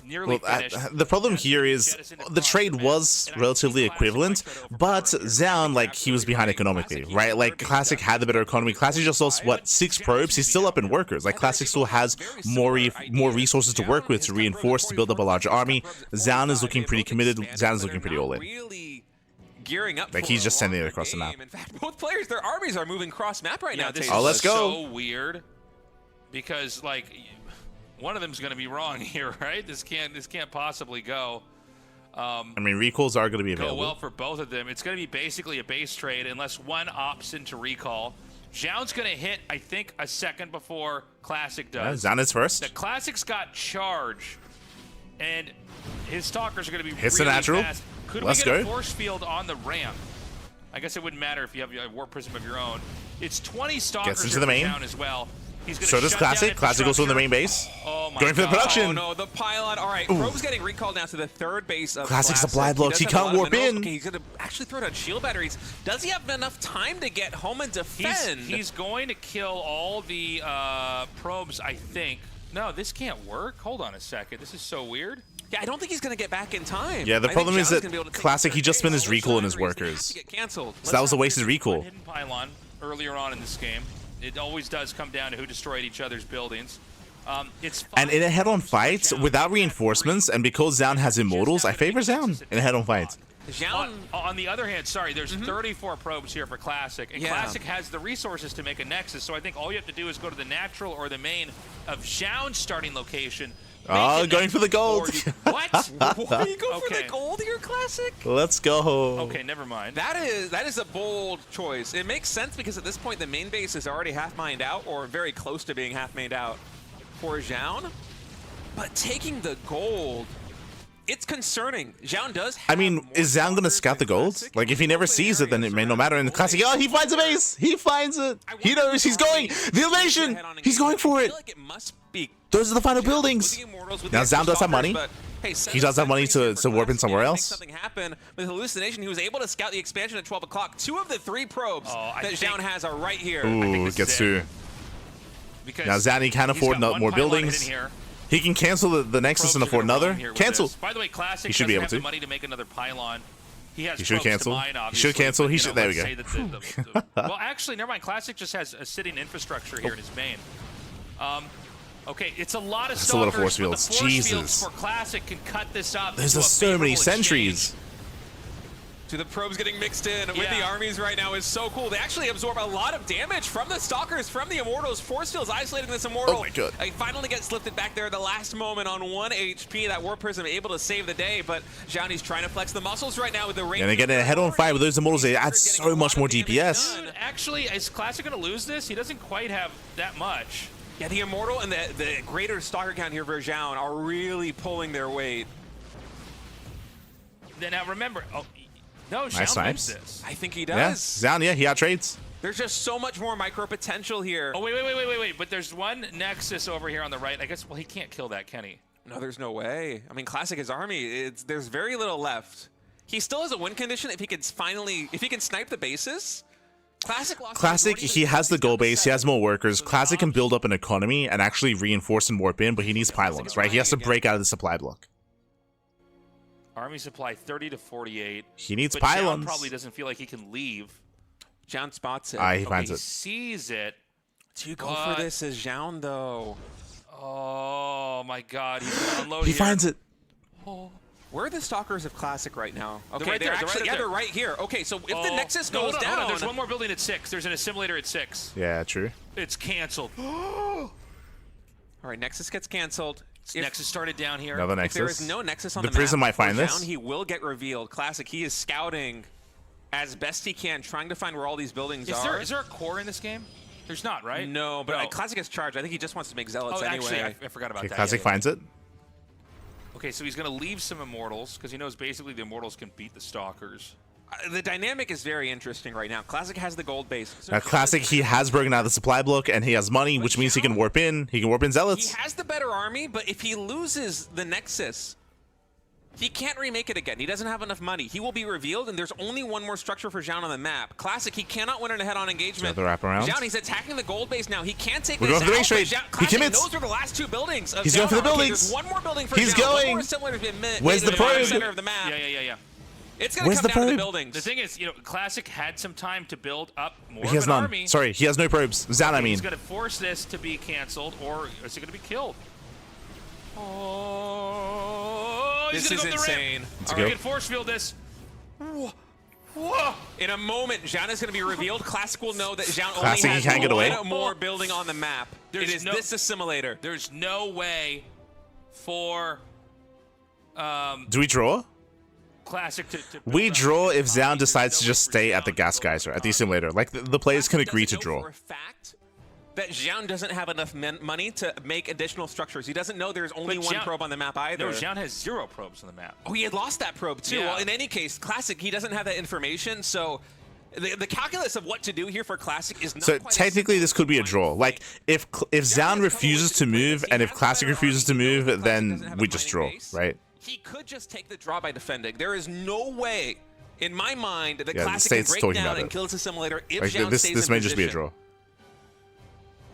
nearly finished. The problem here is the trade was relatively equivalent, but Zoun, like, he was behind economically, right? Like, Classic had the better economy. Classic just lost, what, 6 probes? He's still up in workers. Like, Classic still has more resources to work with, to reinforce, to build up a larger army. Zoun is looking pretty committed. Zoun is looking pretty all-in. Gearing up, like, he's just sending it across the map. In fact, both players, their armies are moving cross map right now. This let's is go. So weird, because like one of them's going to be wrong here, right? This can't possibly go. I mean, recalls are going to be available. Go well for both of them. It's going to be basically a base trade unless one opts into recall. Zhao's going to hit, I think, a second before Classic does. Yeah, Zoun is first. The Classic's got charge, and his stalkers are going to be hits really the natural. fast. Could Let's we get go. a force field on the ramp? I guess it wouldn't matter if you have a warp prism of your own. It's 20 stalkers Gets into the main. down as well. He's gonna So does shut down Classic. Classic goes from the main base. Oh my Going for the God. production. Oh no, the pylon. All right, Probe's getting recalled now to the third base of Classic supply blocks. He does have a can't lot of warp minerals. in. Okay, he's gonna actually throw down shield batteries. Does he have enough time to get home and defend? He's going to kill all the probes, I think. No, this can't work. Hold on a second. This is so weird. Yeah, I don't think he's going to get back in time. Yeah, the I problem think is Zhao's that gonna be able to take Classic, the he just third spent his base. recall in his Batteries workers. have to get canceled. So that was a wasted recall. Hidden pylon earlier on in this game. It always does come down to who destroyed each other's buildings. It's And in a head-on fight, without reinforcements, and because Zoun has immortals, I favor Zoun in a head-on fight. Zhaon, on the other hand, sorry, there's 34 probes here for Classic, and Yeah. Classic has the resources to make a Nexus, so I think all you have to do is go to the natural or the main of Zhao's starting location. Oh, going for the gold. What? why do you go for Okay. the gold here, Classic? Let's go. Okay, never mind. That is a bold choice. It makes sense because at this point the main base is already half mined out or very close to being half mined out for Zhaon. But taking the gold, it's concerning. Zhaon does have I mean, more is Zoun going to stalkers scout the than gold? Classic. Like, if he never sees it, then it may no matter. In the Classic, oh, he finds a base. He finds it. He knows he's going. The invasion. He's going for I it. feel like it must be Those are the final buildings. Now, Zoun does have money. He does have money to warp in somewhere else. Something happened with Hallucination. He was able to scout the expansion at 12 o'clock. 2 of the 3 probes that Zhaon has are right here. Ooh, this gets is through. Because Now, Zanny can't he's afford got one more pylon buildings. hidden here. He can cancel the Nexus and Probes are afford gonna another. run here with Cancel. this. By the way, Classic He should be doesn't able have the to. money to make another pylon. He has He should probes to cancel. mine, He should obviously, cancel. but, He you should. know, There we let's go. say well, actually, never mind. Classic just has a sitting infrastructure here in his main. Okay, it's a lot of That's a lot of stalkers, force fields. but the force Jesus. fields for Classic can cut this up. There's into a so many favorable sentries. To the probes getting mixed in with Yeah. the armies right now is so cool. They actually absorb a lot of damage from the Stalkers, from the Immortals. Force Field's isolating this Immortal. Oh my God. He finally gets lifted back there at the last moment on 1 HP. That Warp Prism able to save the day, but Zhaoni's trying to flex the muscles right now with the range. And again, in a head-on fight with those immortals, they add so much more DPS. Dude, actually, is Classic going to lose this? He doesn't quite have that much. Yeah, the Immortal and the greater Stalker count here for Zhaon are really pulling their weight. Now remember, no, Nice Zhaon wins snipes. this. I think he Yeah, does. Zoun, yeah, he outtrades. There's just so much more micro potential here. Oh, wait. But there's one Nexus over here on the right. I guess, well, he can't kill that, can he? No, there's no way. I mean, Classic his army, there's very little left. He still has a win condition if he can snipe the bases. Classic, He has the goal base, he has more workers. Classic can build up an economy and actually reinforce and warp in, but he needs pylons, right? He has to break out of the supply block. Army supply 30 to 48. He needs but pylons. Zhaon probably doesn't feel like he can leave. Zhaon spots it. He finds he it. sees it. Do you go for this as Zhaon, though? Oh my God, he's gonna unload He here. finds it. Where are the Stalkers of Classic right now? Okay, right they're there, actually, they're they're right here. Okay, so if the Nexus goes hold down... on. There's one more building at 6. There's an assimilator at 6. Yeah, true. It's canceled. All right, Nexus gets canceled. Nexus started down here. Another If there Nexus. is no Nexus on The the Prism map might find for this. Zhaon, he will get revealed. Classic, he is scouting as best he can, trying to find where all these buildings are. Is there a core in this game? There's not, right? No, but Classic has charged. I think he just wants to make Zealots Oh, anyway. actually, I forgot about Okay, that. Classic Yeah. finds it. Okay, so he's going to leave some Immortals because he knows basically the Immortals can beat the Stalkers. The dynamic is very interesting right now. Classic has the gold base. So Now, Classic, he has broken out of the supply block, and he has money, which means he can warp in. He can warp in he Zealots. has the better army, but if he loses the Nexus, He can't remake it again. He doesn't have enough money. He will be revealed, and there's only one more structure for Zoun on the map. Classic, he cannot win in a head-on engagement. The wraparound. Zoun, he's attacking the gold base now. He can't take We're this going for the out, base trade. but He Classic commits. knows where the last 2 buildings of He's Zoun going for the are. Okay, buildings. there's one more building for He's Zoun. going. One more assimilator has been Where's the made in probe? center of the map. Yeah. It's going to Where's come the down to the probe? buildings. The thing is, Classic had some time to build up more He has of an none. army. Sorry, he has no probes. Zoun, I mean. He's going to force this to be canceled, or is he going to be killed? Oh, he's This gonna is go up the insane. ramp. Let's All go. right, we can force field this. Whoa. In a moment, Zoun is going to be revealed. Classic will know that Zoun Classic, only he has can't get away. one more building on the map. There's it is no- this assimilator. There's no way for Do we draw? Classic to We build up draw a if economy. Zoun decides There's to no just way for stay at the Zoun gas to build geyser, up at the an simulator. Like, the players can Classic agree to doesn't know draw. for a fact that Zoun doesn't have enough money to make additional structures. He doesn't know there's only But one Zoun- probe on the map either. No, Zoun has 0 probes on the map. Oh, he had lost that probe too. Yeah. Well, in any case, Classic, he doesn't have that information, so the calculus of what to do here for Classic is not So quite as technically, simple this as could be a one draw. might Like, think. if Zoun refuses to move, and if Classic refuses to move, then we just draw, right? He could just take the draw by defending. There is no way, in my mind, that Yeah, the Classic can state's break talking down about and it. kill this assimilator if Like, Zoun this stays may in just be a position. draw.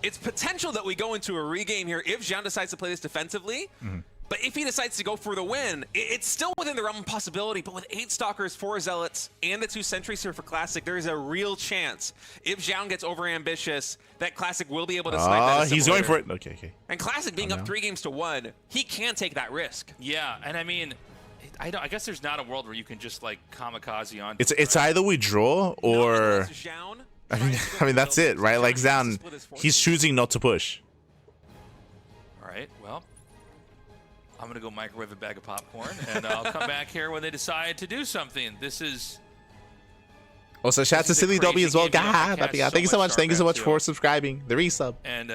It's potential that we go into a regame here if Zoun decides to play this defensively. Mm-hmm. But if he decides to go for the win, it's still within the realm of possibility. But with 8 Stalkers, 4 Zealots, and the 2 Sentries here for Classic, there is a real chance, if Zoun gets overambitious, that Classic will be able to snipe that He's going for assimilator. it. Okay. And Classic being Oh, no. up 3-1, he can take that risk. Yeah, and I mean, I guess there's not a world where you can just like kamikaze on. It's either we draw or Zoun I mean that's it, right? Like Zoun, he's choosing not to push. All right, well, I'm gonna go microwave a bag of popcorn, and I'll come back here when they decide to do something. This is. Also, shout out to This is a Silly Dobby crazy as well. game. You know, I God, catch thank you so so much much. Thank you so StarCraft much too. for subscribing. The resub. And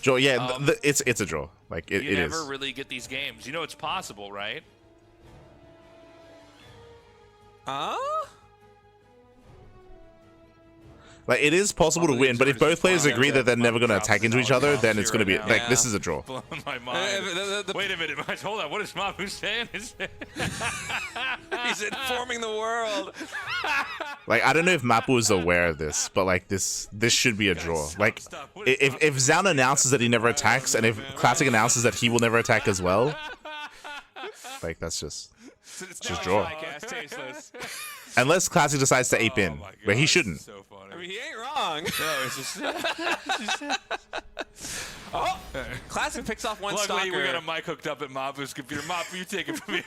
Draw, yeah, it's a draw. Like it you is. never really get these games. You know it's possible, right? Like it is possible to Probably win, but if deserves both players to agree that they're never going to attack into each other, then it's going to be right now. like this is a draw. Blowing my mind. the- Wait a minute, hold on. What is Mabu saying? He's informing the world. Like I don't know if Mapu is aware of this, but like this should be a draw. Like if Zoun announces that he never attacks, and if Classic announces that he will never attack as well, like that's just draw. Podcast tasteless. Unless Classic decides to ape in, Oh my but he God, shouldn't. So funny. I mean, he ain't wrong. No, it's just. Oh, Classic picks off one Luckily, Stalker. we got a mic hooked up at Mabu's computer. Mabu, you take it from here.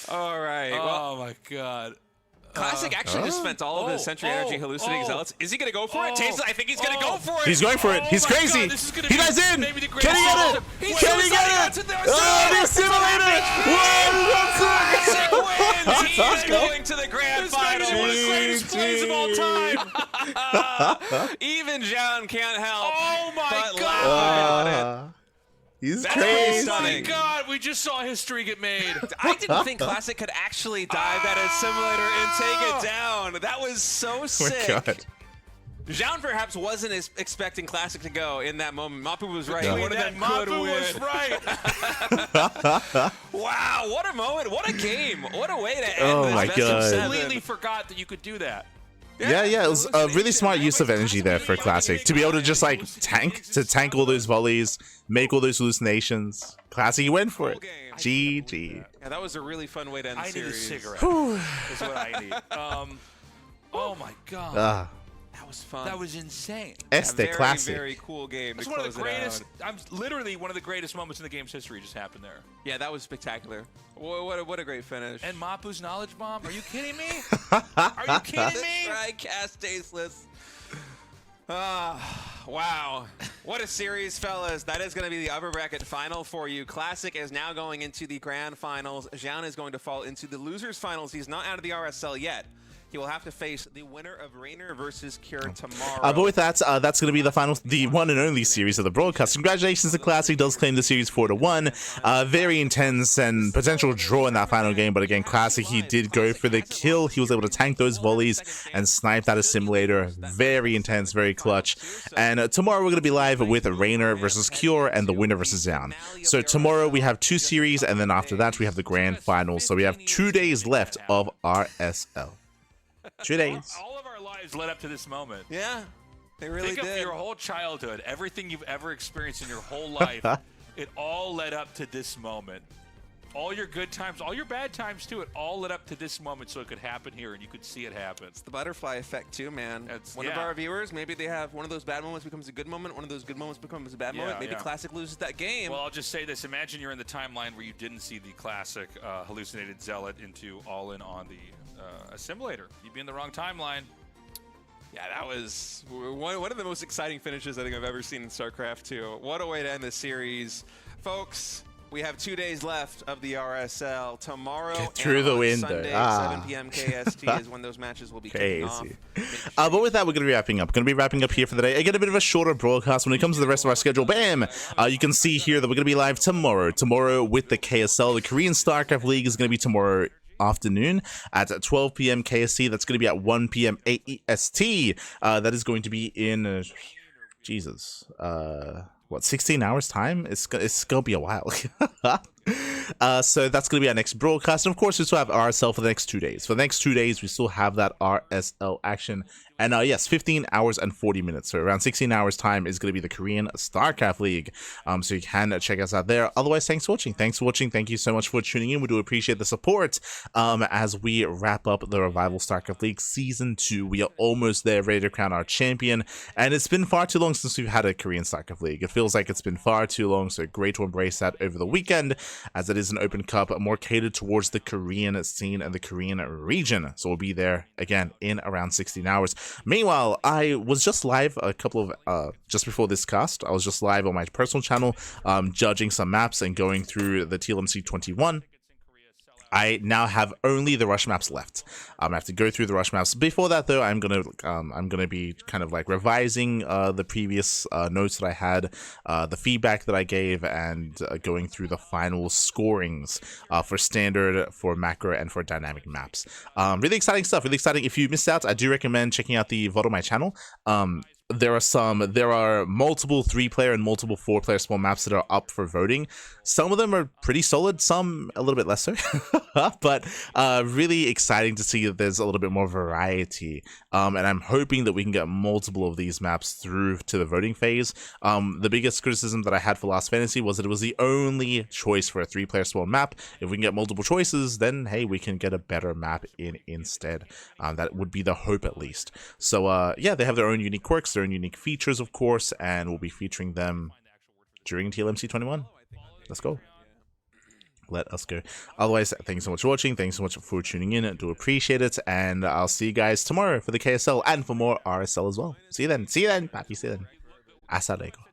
All right. Well, Oh my God. Classic actually just spent all of his Sentry energy hallucinating zealots. Is he gonna go for it? Tasteless, I think he's gonna go for it. He's going for it. He's Oh my crazy. God, this is gonna He be dies in. maybe the Can he greatest get it? system. He's Can he suiciding get onto it? the Oh, the assimilator! Classic Whoa! wins. He's going to the grand This may be one of the final. greatest plays of all time. Even Zoun can't help. Oh my but God. laugh about it. He's That's crazy. pretty Oh my stunning. God, we just saw history get made. I didn't think Classic could actually dive that assimilator and take it down. That was so Oh my sick. God. Zoun perhaps wasn't expecting Classic to go in that moment. Mapu was right. No. One of them could Mabu win. was right. Wow, what a moment. What a game. What a way to end Oh this my best of God. seven. Completely forgot that you could do that. Yeah, it was a really smart use of energy there for Classic to be able to just like tank all those volleys, make all those hallucinations. Classic, you went for it. GG. Yeah, that was a really fun way to end the I need a series. cigarette. Is what I need. Oh my God. That was fun. That was insane. Este very, Classic. very cool game It's to one of close the it greatest. out. I'm literally one of the greatest moments in the game's history just happened there. Yeah, that was spectacular. What a great finish. And Mapu's knowledge bomb. Are you kidding me? Are you kidding me? Try cast tasteless. Wow. What a series, fellas. That is going to be the upper bracket final for you. Classic is now going into the grand finals. Zoun is going to fall into the losers finals. He's not out of the RSL yet. He will have to face the winner of Rainer versus Cure tomorrow. But with that, that's going to be the one and only series of the broadcast. Congratulations to Classic, does claim the series 4-1. Very intense and potential draw in that final game, but again, Classic, he did go for the kill. He was able to tank those volleys and snipe that assimilator. Very intense, very clutch. And tomorrow we're going to be live with Rainer versus Cure and the winner versus Zoun. So tomorrow we have 2 series, and then after that we have the grand finals. So we have 2 days left of RSL. 2 days. All of our lives led up to this moment. Yeah, they really Think did. of your whole childhood, everything you've ever experienced in your whole life. It all led up to this moment. All your good times, all your bad times too, it all led up to this moment so it could happen here and you could see it happen. It's the butterfly effect too, man. One of yeah. our viewers, maybe they have one of those bad moments becomes a good moment, one of those good moments becomes a bad moment. Maybe Classic loses that game. Well, I'll just say this. Imagine you're in the timeline where you didn't see the Classic hallucinated zealot into all-in on the assimilator. You'd be in the wrong timeline. Yeah, that was one of the most exciting finishes I think I've ever seen in StarCraft 2. What a way to end the series. Folks, we have 2 days left of the RSL. Tomorrow Get through the window. Sunday, 7 p.m. KST is when those matches will be kicking off. But with that, we're going to be wrapping up. Going to be wrapping up here for the day. Again, a bit of a shorter broadcast when it comes to the rest of our schedule. Bam! You can see here that we're going to be live tomorrow. Tomorrow with the KSL. The Korean StarCraft League is going to be tomorrow afternoon at 12 p.m. KST. That's going to be at 1 p.m. AEST. That is going to be in Jesus. What, 16 hours time? It's gonna be a while. So that's gonna be our next broadcast. And of course, we still have RSL for the next 2 days. For the next 2 days, we still have that RSL action. And yes, 15 hours and 40 minutes. So around 16 hours time is going to be the Korean StarCraft League. So you can check us out there. Otherwise, thanks for watching. Thanks for watching. Thank you so much for tuning in. We do appreciate the support as we wrap up the Revival StarCraft League Season 2. We are almost there, ready to crown our champion. And it's been far too long since we've had a Korean StarCraft League. It feels like it's been far too long. So great to embrace that over the weekend, as it is an open cup more catered towards the Korean scene and the Korean region. So we'll be there again in around 16 hours. Meanwhile, I was just live a couple of just before this cast. I was just live on my personal channel, judging some maps and going through the TLMC 21. I now have only the rush maps left. I have to go through the rush maps. Before that, though, I'm gonna be kind of like revising the previous notes that I had, the feedback that I gave, and going through the final scorings for standard, for macro, and for dynamic maps. Really exciting stuff. Really exciting. If you missed out, I do recommend checking out the VOD on my channel. There are multiple 3-player and multiple 4-player small maps that are up for voting. Some of them are pretty solid, some a little bit less so. But really exciting to see that there's a little bit more variety. And I'm hoping that we can get multiple of these maps through to the voting phase. The biggest criticism that I had for Last Fantasy was that it was the only choice for a 3-player small map. If we can get multiple choices, then hey, we can get a better map in instead. That would be the hope, at least. So yeah, they have their own unique quirks, their own unique features, of course, and we'll be featuring them during TLMC 21. Let's go. Let us go. Otherwise, thanks so much for watching. Thanks so much for tuning in. I do appreciate it. And I'll see you guys tomorrow for the KSL and for more RSL as well. See you then. See you then, Papi. See you then. Hasta luego.